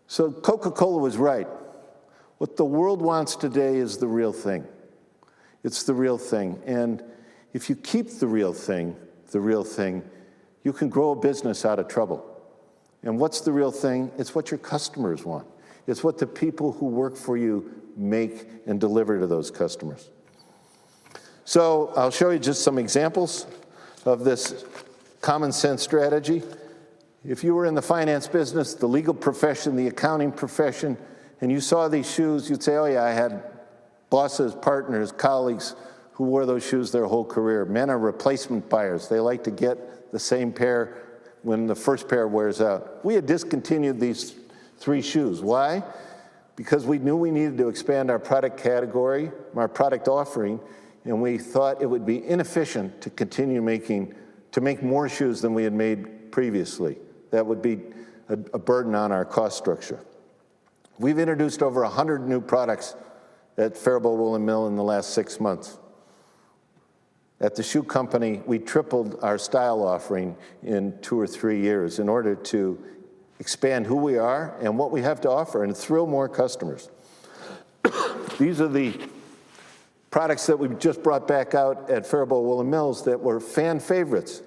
So Coca-Cola was right. What the world wants today is the real thing. It's the real thing. And if you keep the real thing, you can grow a business out of trouble. And what's the real thing? It's what your customers want. It's what the people who work for you make and deliver to those customers. So I'll show you just some examples of this common sense strategy. If you were in the finance business, the legal profession, the accounting profession, and you saw these shoes, you'd say, oh yeah, I had bosses, partners, colleagues who wore those shoes their whole career. Men are replacement buyers. They like to get the same pair when the first pair wears out. We had discontinued these 3 shoes. Why? Because we knew we needed to expand our product category, our product offering, and we thought it would be inefficient to continue to make more shoes than we had made previously. That would be a burden on our cost structure. We've introduced over 100 new products at Faribault Woolen Mill in the last 6 months. At the shoe company, we tripled our style offering in 2 or 3 years in order to expand who we are and what we have to offer and thrill more customers. These are the products that we just brought back out at Faribault Woolen Mills that were fan favorites.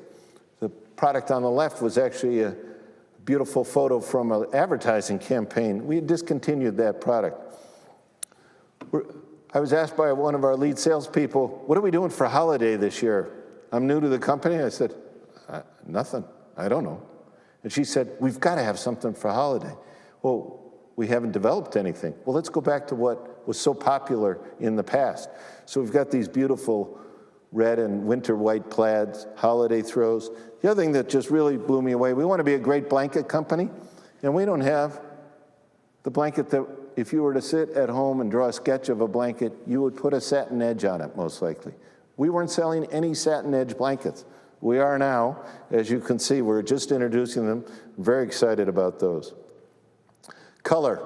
The product on the left was actually a beautiful photo from an advertising campaign. We had discontinued that product. I was asked by one of our lead salespeople, what are we doing for holiday this year? I'm new to the company. I said, nothing. I don't know. And she said, we've got to have something for holiday. Well, we haven't developed anything. Well, let's go back to what was so popular in the past. So we've got these beautiful red and winter white plaids, holiday throws. The other thing that just really blew me away, we want to be a great blanket company, and we don't have the blanket that if you were to sit at home and draw a sketch of a blanket, you would put a satin edge on it, most likely. We weren't selling any satin edge blankets. We are now. As you can see, we're just introducing them. I'm very excited about those. Color.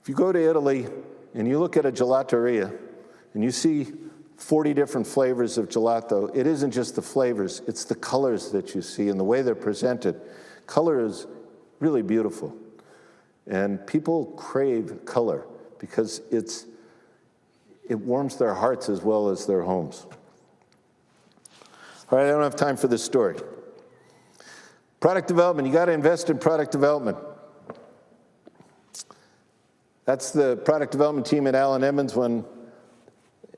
If you go to Italy and you look at a gelateria and you see 40 different flavors of gelato, it isn't just the flavors, it's the colors that you see and the way they're presented. Color is really beautiful. And people crave color because it warms their hearts as well as their homes. All right, I don't have time for this story. Product development, you got to invest in product development. That's the product development team at Allen Edmonds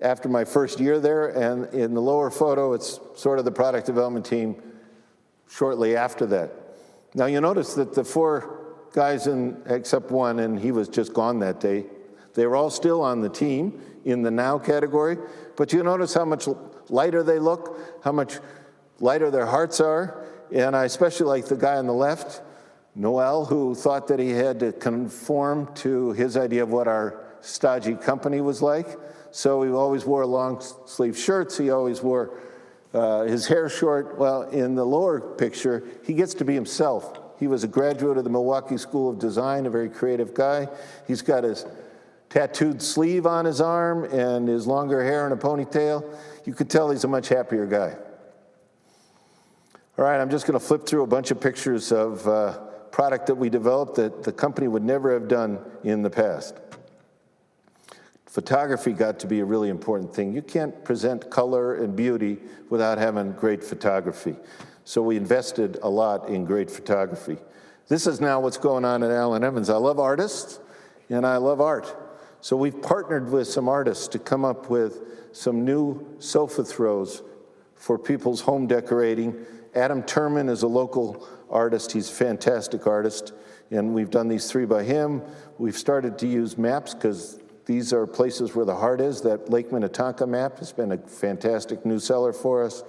after my first year there, and in the lower photo, it's sort of the product development team shortly after that. Now you notice that the 4 guys, except one, and he was just gone that day, they were all still on the team in the now category, but you notice how much lighter they look, how much lighter their hearts are, and I especially like the guy on the left, Noel, who thought that he had to conform to his idea of what our stodgy company was like. So he always wore long sleeve shirts, he always wore his hair short. Well, in the lower picture, he gets to be himself. He was a graduate of the Milwaukee School of Design, a very creative guy. He's got his tattooed sleeve on his arm and his longer hair in a ponytail. You could tell he's a much happier guy. All right, I'm just going to flip through a bunch of pictures of product that we developed that the company would never have done in the past. Photography got to be a really important thing. You can't present color and beauty without having great photography. So we invested a lot in great photography. This is now what's going on at Allen Edmonds. I love artists and I love art. So we've partnered with some artists to come up with some new sofa throws for people's home decorating. Adam Turman is a local artist. He's a fantastic artist. And we've done these 3 by him. We've started to use maps because these are places where the heart is. That Lake Minnetonka map has been a fantastic new seller for us.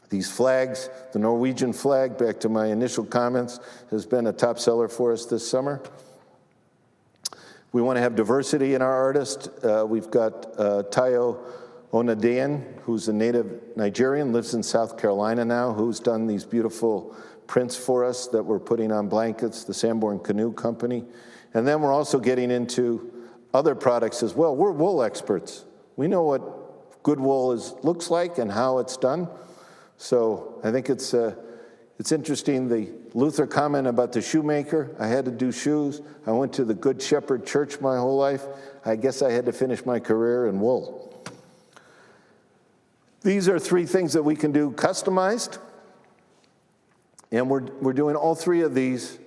These flags, the Norwegian flag, back to my initial comments, has been a top seller for us this summer. We want to have diversity in our artists. We've got Tayo Onadean, who's a native Nigerian, lives in South Carolina now, who's done these beautiful prints for us that we're putting on blankets, the Sanborn Canoe Company. And then we're also getting into other products as well. We're wool experts. We know what good wool looks like and how it's done. So I think it's interesting, the Luther comment about the shoemaker. I had to do shoes. I went to the Good Shepherd Church my whole life. I guess I had to finish my career in wool. These are 3 things that we can do customized. And we're doing all 3 of these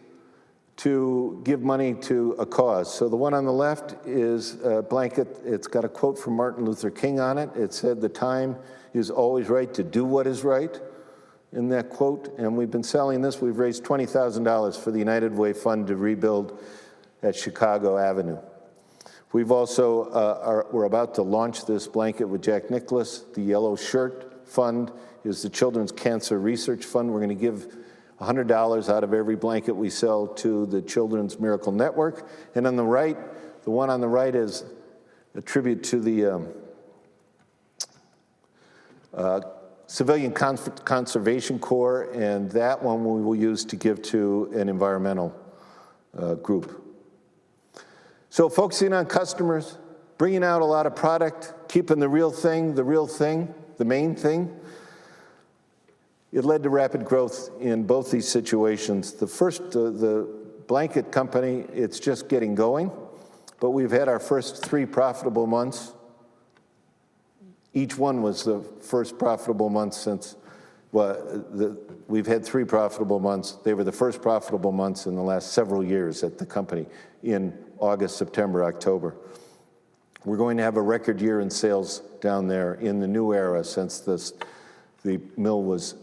to give money to a cause. So the one on the left is a blanket. It's got a quote from Martin Luther King on it. It said, "The time is always right to do what is right," in that quote. And we've been selling this. We've raised $20,000 for the United Way Fund to rebuild at Chicago Avenue. We've also, we're about to launch this blanket with Jack Nicklaus. The Yellow Shirt Fund is the Children's Cancer Research Fund. We're going to give $100 out of every blanket we sell to the Children's Miracle Network. And on the right, the one on the right is a tribute to the Civilian Conservation Corps, and that one we will use to give to an environmental group. So focusing on customers, bringing out a lot of product, keeping the real thing, the main thing, it led to rapid growth in both these situations. The first, the blanket company, it's just getting going, but we've had our first 3 profitable months. Each one was the first profitable month since, we've had 3 profitable months. They were the first profitable months in the last several years at the company in August, September, October. We're going to have a record year in sales down there in the new era since the mill was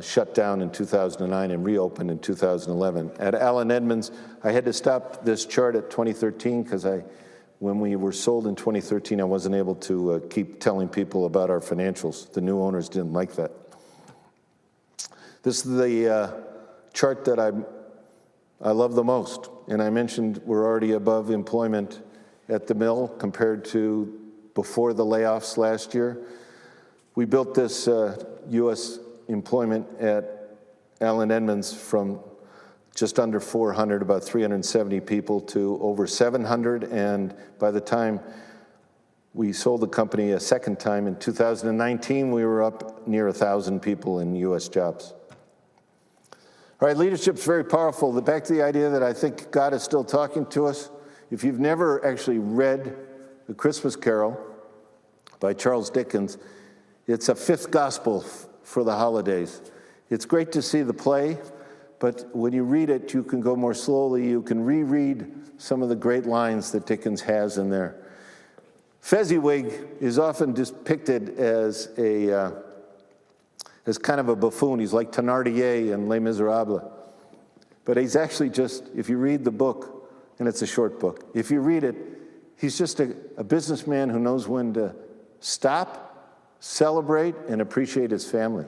shut down in 2009 and reopened in 2011. At Allen Edmonds, I had to stop this chart at 2013 because when we were sold in 2013, I wasn't able to keep telling people about our financials. The new owners didn't like that. This is the chart that I love the most. And I mentioned we're already above employment at the mill compared to before the layoffs last year. We built this U.S. employment at Allen Edmonds from just under 400, about 370 people, to over 700. And by the time we sold the company a second time in 2019, we were up near 1,000 people in U.S. jobs. All right, leadership's very powerful. Back to the idea that I think God is still talking to us. If you've never actually read The Christmas Carol by Charles Dickens, it's a 5th gospel for the holidays. It's great to see the play, but when you read it, you can go more slowly. You can reread some of the great lines that Dickens has in there. Fezziwig is often depicted as kind of a buffoon. He's like Thénardier in Les Miserables. But he's actually just, if you read the book, and it's a short book, if you read it, he's just a businessman who knows when to stop, celebrate, and appreciate his family.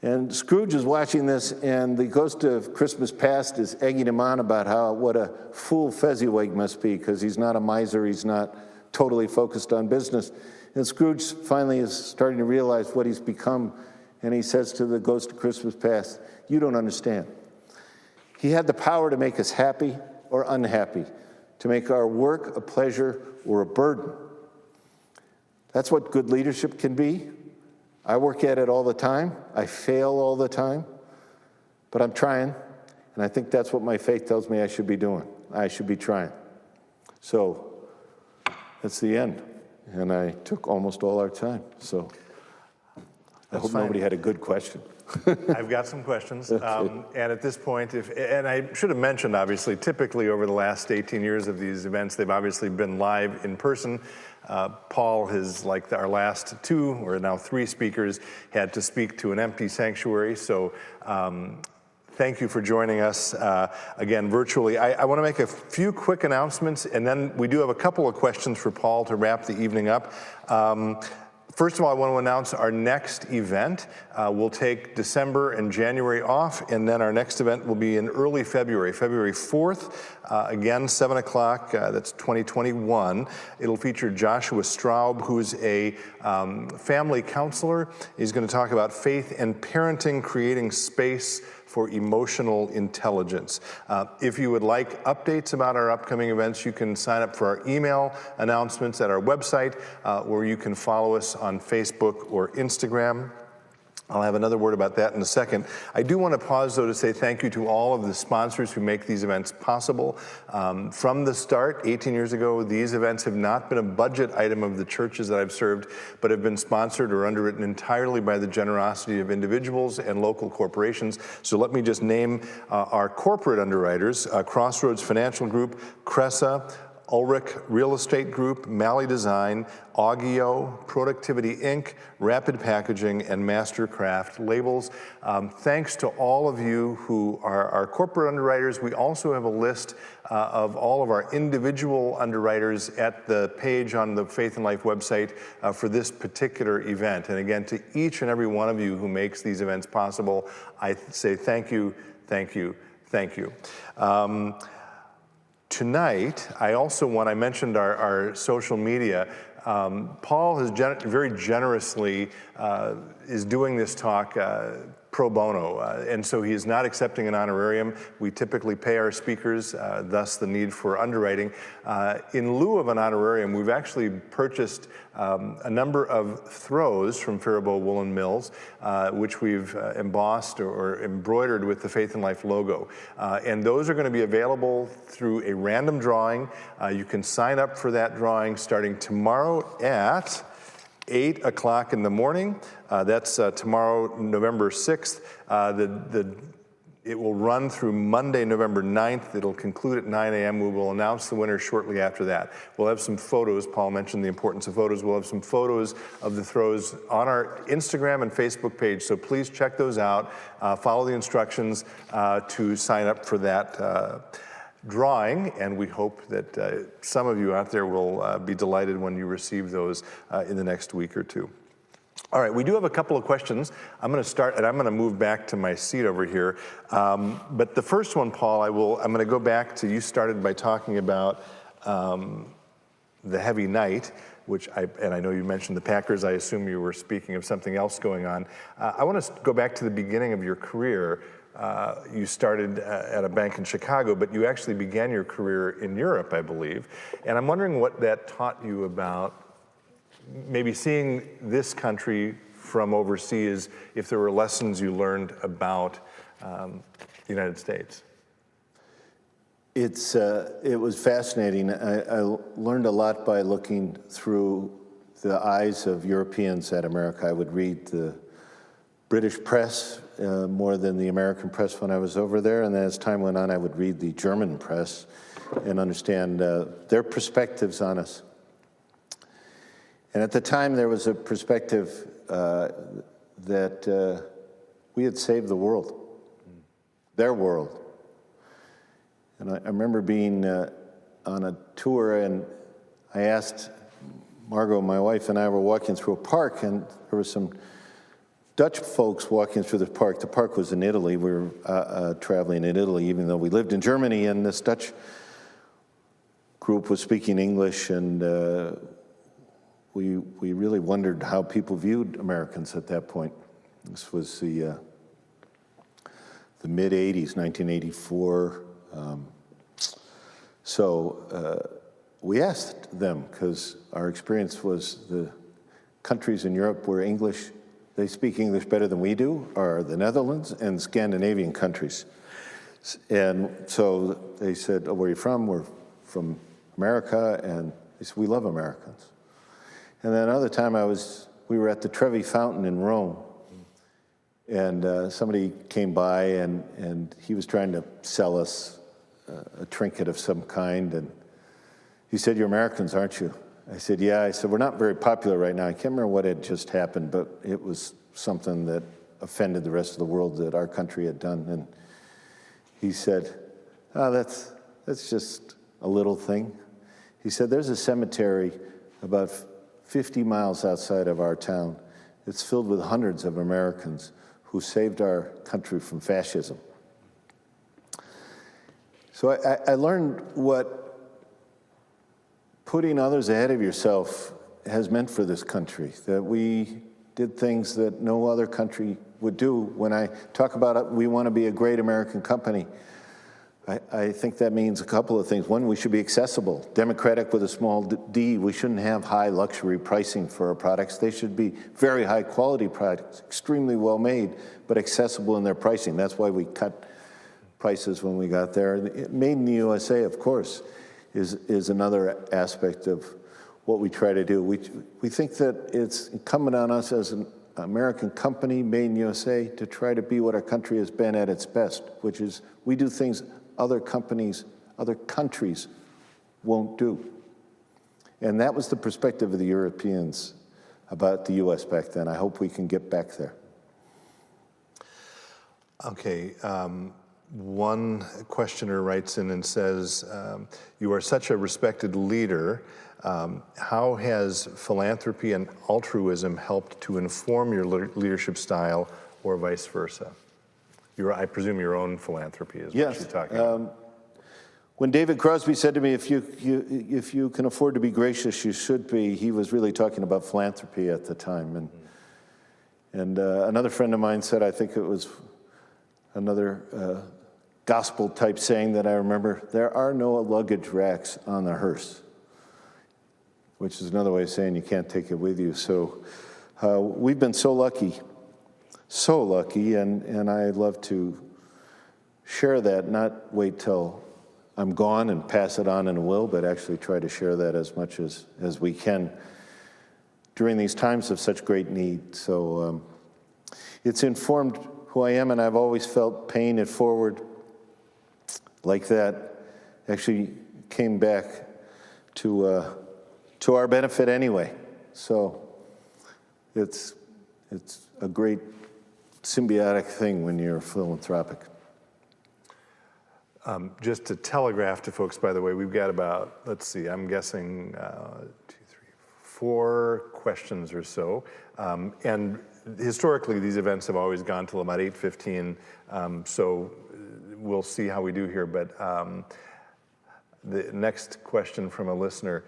And Scrooge is watching this, and the ghost of Christmas past is egging him on about what a fool Fezziwig must be, because he's not a miser, he's not totally focused on business. And Scrooge finally is starting to realize what he's become, and he says to the ghost of Christmas past, "You don't understand. He had the power to make us happy or unhappy, to make our work a pleasure or a burden. That's what good leadership can be. I work at it all the time. I fail all the time, but I'm trying, and I think that's what my faith tells me I should be doing. I should be trying." So that's the end, and I took almost all our time. So I hope nobody had a good question. I've got some questions, and at this point, and I should have mentioned, obviously, typically over the last 18 years of these events, they've obviously been live in person. Paul has, like our last 2 or now 3 speakers, had to speak to an empty sanctuary, so thank you for joining us again virtually. I want to make a few quick announcements, and then we do have a couple of questions for Paul to wrap the evening up. First of all, I want to announce our next event. We'll take December and January off, and then our next event will be in early February, February 4th, again, 7 o'clock, that's 2021. It'll feature Joshua Straub, who's a family counselor. He's going to talk about faith and parenting, creating space for emotional intelligence. If you would like updates about our upcoming events, you can sign up for our email announcements at our website, or you can follow us on Facebook or Instagram. I'll have another word about that in a second. I do want to pause, though, to say thank you to all of the sponsors who make these events possible. From the start, 18 years ago, these events have not been a budget item of the churches that I've served, but have been sponsored or underwritten entirely by the generosity of individuals and local corporations. So let me just name our corporate underwriters: Crossroads Financial Group, Cressa, Ulrich Real Estate Group, Malley Design, Augio, Productivity Inc., Rapid Packaging, and Mastercraft Labels. Thanks to all of you who are our corporate underwriters. We also have a list of all of our individual underwriters at the page on the Faith and Life website for this particular event. And again, to each and every one of you who makes these events possible, I say thank you, thank you, thank you. Tonight, I mentioned our social media. Paul has very generously is doing this talk pro bono, and so he is not accepting an honorarium. We typically pay our speakers, thus the need for underwriting. In lieu of an honorarium, we've actually purchased a number of throws from Faribault Woolen Mills, which we've embossed or embroidered with the Faith and Life logo. And those are going to be available through a random drawing. You can sign up for that drawing starting tomorrow at 8 o'clock in the morning. That's tomorrow, November 6th. It will run through Monday, November 9th. It'll conclude at 9 a.m. We will announce the winner shortly after that. We'll have some photos. Paul mentioned the importance of photos. We'll have some photos of the throws on our Instagram and Facebook page, so please check those out. Follow the instructions to sign up for that drawing, and we hope that some of you out there will be delighted when you receive those in the next week or two. All right, we do have a couple of questions. I'm going to start, and I'm going to move back to my seat over here. But the first one, Paul, I'm going to go back to, you started by talking about the heavy night, and I know you mentioned the Packers. I assume you were speaking of something else going on. I want to go back to the beginning of your career. You started at a bank in Chicago, but you actually began your career in Europe, I believe. And I'm wondering what that taught you about maybe seeing this country from overseas, if there were lessons you learned about the United States. It was fascinating. I learned a lot by looking through the eyes of Europeans at America. I would read the British press more than the American press when I was over there, and then as time went on, I would read the German press and understand their perspectives on us. And at the time, there was a perspective that we had saved the world, their world. And I remember being on a tour, and I asked Margot, my wife, and I were walking through a park, and there were some Dutch folks walking through the park. The park was in Italy. We were traveling in Italy, even though we lived in Germany, and this Dutch group was speaking English, and we really wondered how people viewed Americans at that point. This was the mid-'80s, 1984. So we asked them, because our experience was the countries in Europe where English, they speak English better than we do, are the Netherlands and Scandinavian countries. And so they said, oh, where are you from? We're from America. And they said, we love Americans. And then another time we were at the Trevi Fountain in Rome. And somebody came by, and he was trying to sell us a trinket of some kind. And he said, you're Americans, aren't you? I said, yeah. I said, we're not very popular right now. I can't remember what had just happened, but it was something that offended the rest of the world that our country had done. And he said, oh, that's just a little thing. He said, there's a cemetery about 50 miles outside of our town. It's filled with hundreds of Americans who saved our country from fascism. So I learned what putting others ahead of yourself has meant for this country, that we did things that no other country would do. When I talk about it, we want to be a great American company, I think that means a couple of things. One, we should be accessible, democratic with a small d. We shouldn't have high luxury pricing for our products. They should be very high quality products, extremely well made, but accessible in their pricing. That's why we cut prices when we got there. Made in the USA, of course, is another aspect of what we try to do. We think that it's incumbent on us as an American company made in the USA to try to be what our country has been at its best, which is we do things other companies, other countries won't do. And that was the perspective of the Europeans about the US back then. I hope we can get back there. Okay. One questioner writes in and says, you are such a respected leader. How has philanthropy and altruism helped to inform your leadership style, or vice versa? I presume your own philanthropy is what you're talking about. When David Crosby said to me, if you can afford to be gracious, you should be, he was really talking about philanthropy at the time. And another friend of mine said, I think it was another gospel-type saying that I remember, there are no luggage racks on the hearse, which is another way of saying you can't take it with you. So we've been so lucky, and I'd love to share that, not wait till I'm gone and pass it on in a will, but actually try to share that as much as we can during these times of such great need. So it's informed who I am, and I've always felt paying it forward like that actually came back to our benefit anyway. So it's a great symbiotic thing when you're philanthropic. Just to telegraph to folks, by the way, we've got about, let's see, I'm guessing 2, 3, 4 questions or so. And historically, these events have always gone till about 8:15, so we'll see how we do here. But the next question from a listener,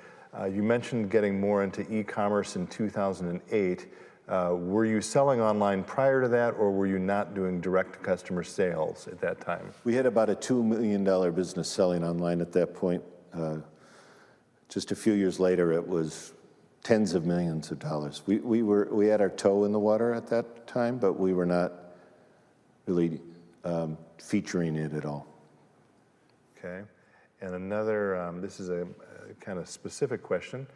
you mentioned getting more into e-commerce in 2008. Were you selling online prior to that, or were you not doing direct customer sales at that time? We had about a $2 million business selling online at that point. Just a few years later, it was tens of millions of dollars. We had our toe in the water at that time, but we were not really featuring it at all. Okay. And another, this is a kind of specific question.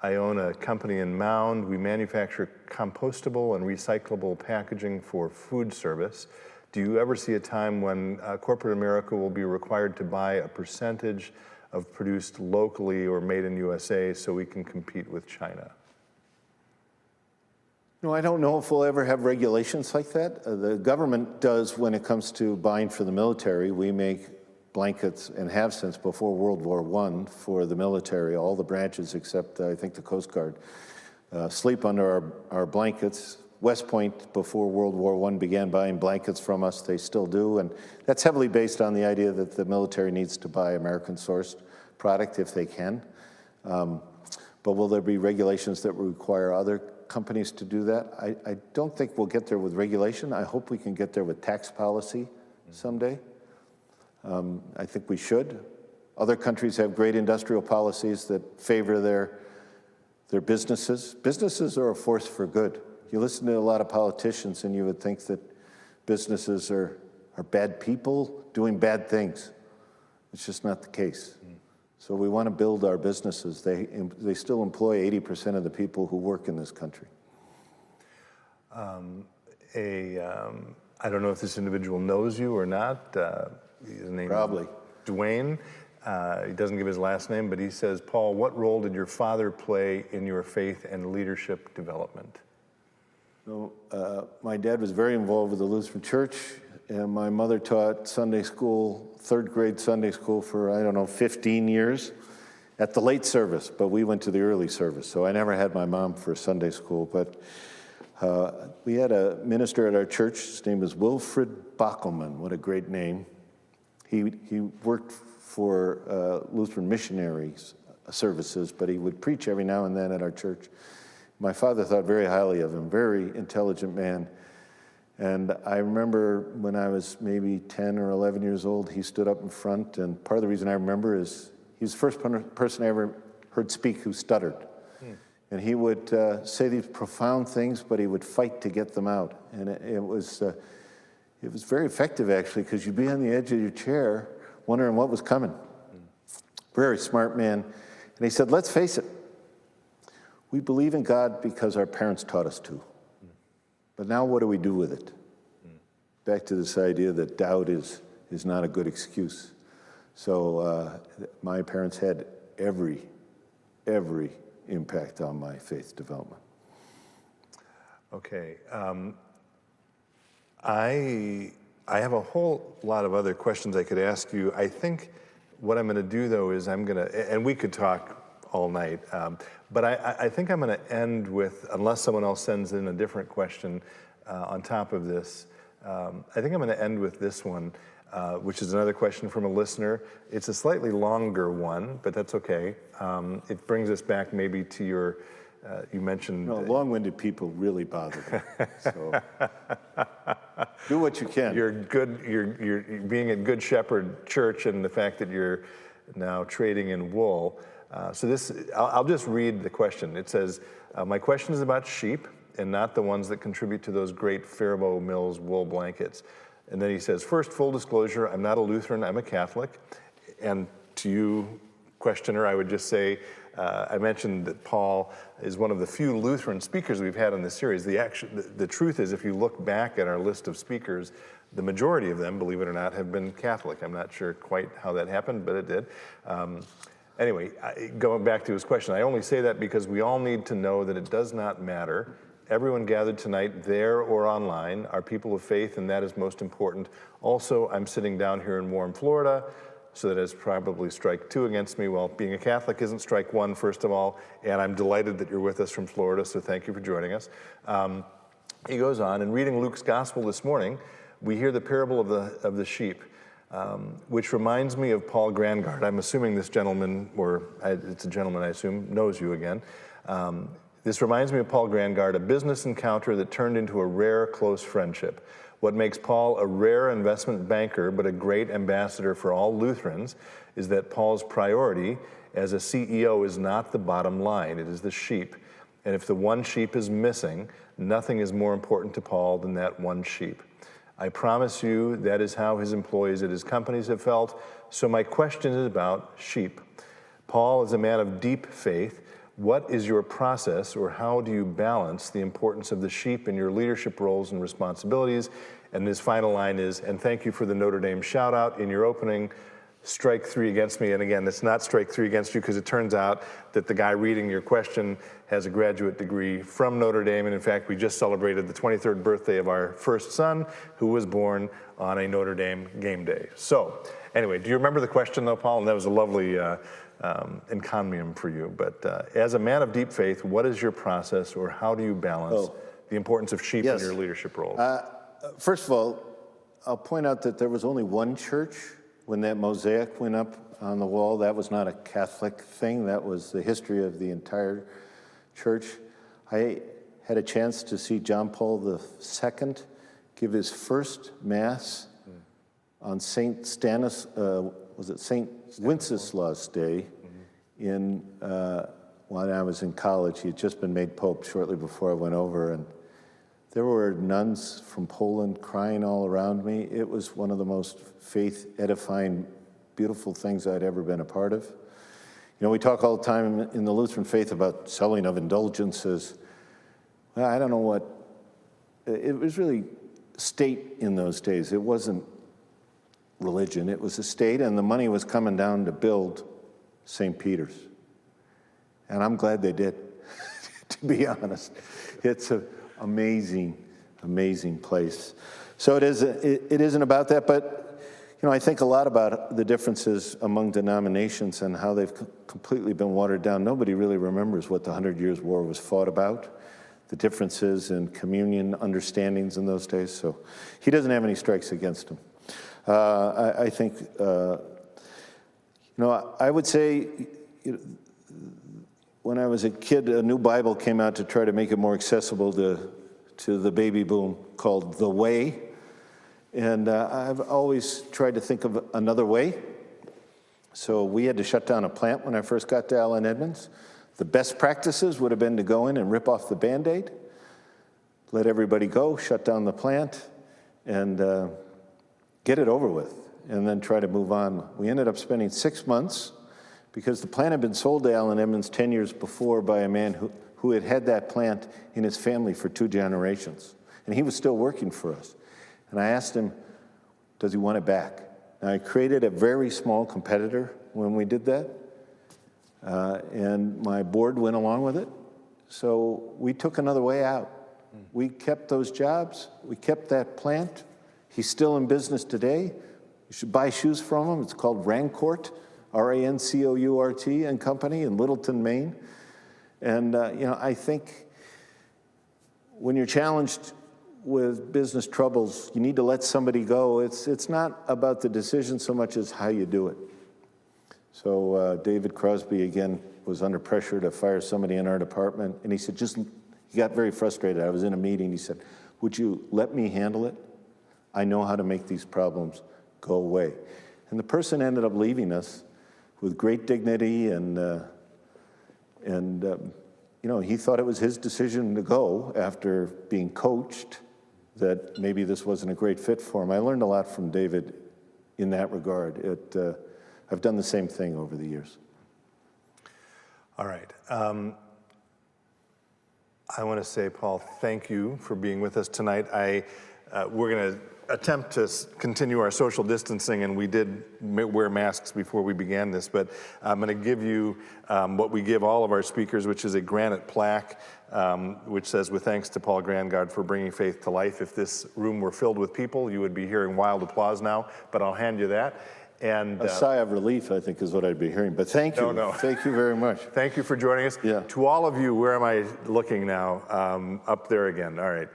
I own a company in Mound. We manufacture compostable and recyclable packaging for food service. Do you ever see a time when corporate America will be required to buy a percentage of produced locally or made in USA so we can compete with China? No, I don't know if we'll ever have regulations like that. The government does when it comes to buying for the military. We make blankets, and have since before World War I, for the military. All the branches except, I think, the Coast Guard sleep under our blankets. West Point, before World War I, began buying blankets from us. They still do, and that's heavily based on the idea that the military needs to buy American-sourced product if they can. But will there be regulations that require other companies to do that? I don't think we'll get there with regulation. I hope we can get there with tax policy someday. I think we should. Other countries have great industrial policies that favor their businesses. Businesses are a force for good. You listen to a lot of politicians and you would think that businesses are bad people doing bad things. It's just not the case. So we want to build our businesses. They still employ 80% of the people who work in this country. I don't know if this individual knows you or not. His name Probably. is Dwayne. He doesn't give his last name, but he says, Paul, what role did your father play in your faith and leadership development? So, my dad was very involved with the Lutheran Church, and my mother taught Sunday school, 3rd grade Sunday school for, 15 years at the late service, but we went to the early service. So I never had my mom for Sunday school, but we had a minister at our church. His name was Wilfred Bockelman. What a great name. He worked for Lutheran missionaries services, but he would preach every now and then at our church. My father thought very highly of him, very intelligent man. And I remember when I was maybe 10 or 11 years old, he stood up in front, and part of the reason I remember is he was the first person I ever heard speak who stuttered. And he would say these profound things, but he would fight to get them out. And it was very effective, actually, because you'd be on the edge of your chair wondering what was coming. Very smart man. And he said, let's face it, we believe in God because our parents taught us to. But now what do we do with it? Back to this idea that doubt is not a good excuse. So my parents had every impact on my faith development. Okay. I have a whole lot of other questions I could ask you. I think what I'm going to do, though, is and we could talk all night, but I think I'm going to end with, unless someone else sends in a different question on top of this, I think I'm going to end with this one, which is another question from a listener. It's a slightly longer one, but that's okay. It brings us back maybe to your You mentioned... long-winded people really bother me, so do what you can. You're being at Good Shepherd Church and the fact that you're now trading in wool. I'll just read the question. It says, my question is about sheep and not the ones that contribute to those great Faribault Mills wool blankets. And then he says, first, full disclosure, I'm not a Lutheran, I'm a Catholic. And to you, questioner, I would just say, I mentioned that Paul is one of the few Lutheran speakers we've had in this series. The truth is, if you look back at our list of speakers, the majority of them, believe it or not, have been Catholic. I'm not sure quite how that happened, but it did. Anyway, going back to his question, I only say that because we all need to know that it does not matter. Everyone gathered tonight, there or online, are people of faith, and that is most important. Also, I'm sitting down here in warm Florida, so that is probably strike 2 against me. Well, being a Catholic isn't strike 1, first of all, and I'm delighted that you're with us from Florida, so thank you for joining us. He goes on, in reading Luke's gospel this morning, we hear the parable of the sheep, which reminds me of Paul Grangaard. I'm assuming this gentleman, it's a gentleman I assume, knows you again. This reminds me of Paul Grangaard, a business encounter that turned into a rare, close friendship. What makes Paul a rare investment banker but a great ambassador for all Lutherans is that Paul's priority as a CEO is not the bottom line, it is the sheep. And if the one sheep is missing, nothing is more important to Paul than that one sheep. I promise you that is how his employees at his companies have felt, so my question is about sheep. Paul is a man of deep faith. What is your process, or how do you balance the importance of the sheep in your leadership roles and responsibilities? And his final line is, and thank you for the Notre Dame shout out in your opening, strike 3 against me. And again, it's not strike 3 against you, because it turns out that the guy reading your question has a graduate degree from Notre Dame. And in fact, we just celebrated the 23rd birthday of our first son, who was born on a Notre Dame game day. So anyway, do you remember the question though, Paul? And that was a lovely encomium for you. But as a man of deep faith, what is your process, or how do you balance the importance of sheep in your leadership roles? First of all, I'll point out that there was only one church when that mosaic went up on the wall. That was not a Catholic thing. That was the history of the entire church. I had a chance to see John Paul II give his first Mass on St. Wenceslas Day when I was in college. He had just been made Pope shortly before I went over, and there were nuns from Poland crying all around me. It was one of the most faith-edifying, beautiful things I'd ever been a part of. You know, we talk all the time in the Lutheran faith about selling of indulgences. Well, I don't know what, it was really state in those days. It wasn't religion, it was a state, and the money was coming down to build St. Peter's. And I'm glad they did, to be honest. It's an amazing, amazing place. So it isn't about that, but you know, I think a lot about the differences among denominations and how they've completely been watered down. Nobody really remembers what the 100 Years' War was fought about, the differences in communion understandings in those days. So he doesn't have any strikes against him. I think, I would say, when I was a kid, a new Bible came out to try to make it more accessible to the baby boom, called The Way. And I've always tried to think of another way. So we had to shut down a plant when I first got to Allen Edmonds. The best practices would have been to go in and rip off the Band-Aid, let everybody go, shut down the plant, and get it over with, and then try to move on. We ended up spending 6 months, because the plant had been sold to Allen Edmonds 10 years before by a man who had had that plant in his family for 2 generations. And he was still working for us. And I asked him, does he want it back? Now, I created a very small competitor when we did that, and my board went along with it. So we took another way out. We kept those jobs. We kept that plant. He's still in business today. You should buy shoes from him. It's called Rancourt, Rancourt and Company in Littleton, Maine. And, I think when you're challenged with business troubles, you need to let somebody go. It's not about the decision so much as how you do it. So David Crosby, again, was under pressure to fire somebody in our department. And he said, he got very frustrated. I was in a meeting. He said, would you let me handle it? I know how to make these problems go away. And the person ended up leaving us with great dignity and you know, he thought it was his decision to go after being coached that maybe this wasn't a great fit for him. I learned a lot from David in that regard. I've done the same thing over the years. All right. I want to say, Paul, thank you for being with us tonight. We're going to attempt to continue our social distancing, and we did wear masks before we began this, but I'm going to give you what we give all of our speakers, which is a granite plaque, which says, with thanks to Paul Grangaard for bringing faith to life. If this room were filled with people, you would be hearing wild applause now, but I'll hand you that. And a sigh of relief, I think, is what I'd be hearing. But thank you. No. Thank you very much. Thank you for joining us. Yeah. To all of you, where am I looking now? Up there again. All right.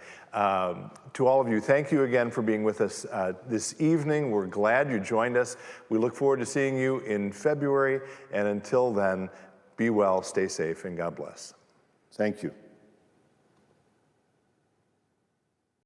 To all of you, thank you again for being with us this evening. We're glad you joined us. We look forward to seeing you in February. And until then, be well, stay safe, and God bless. Thank you.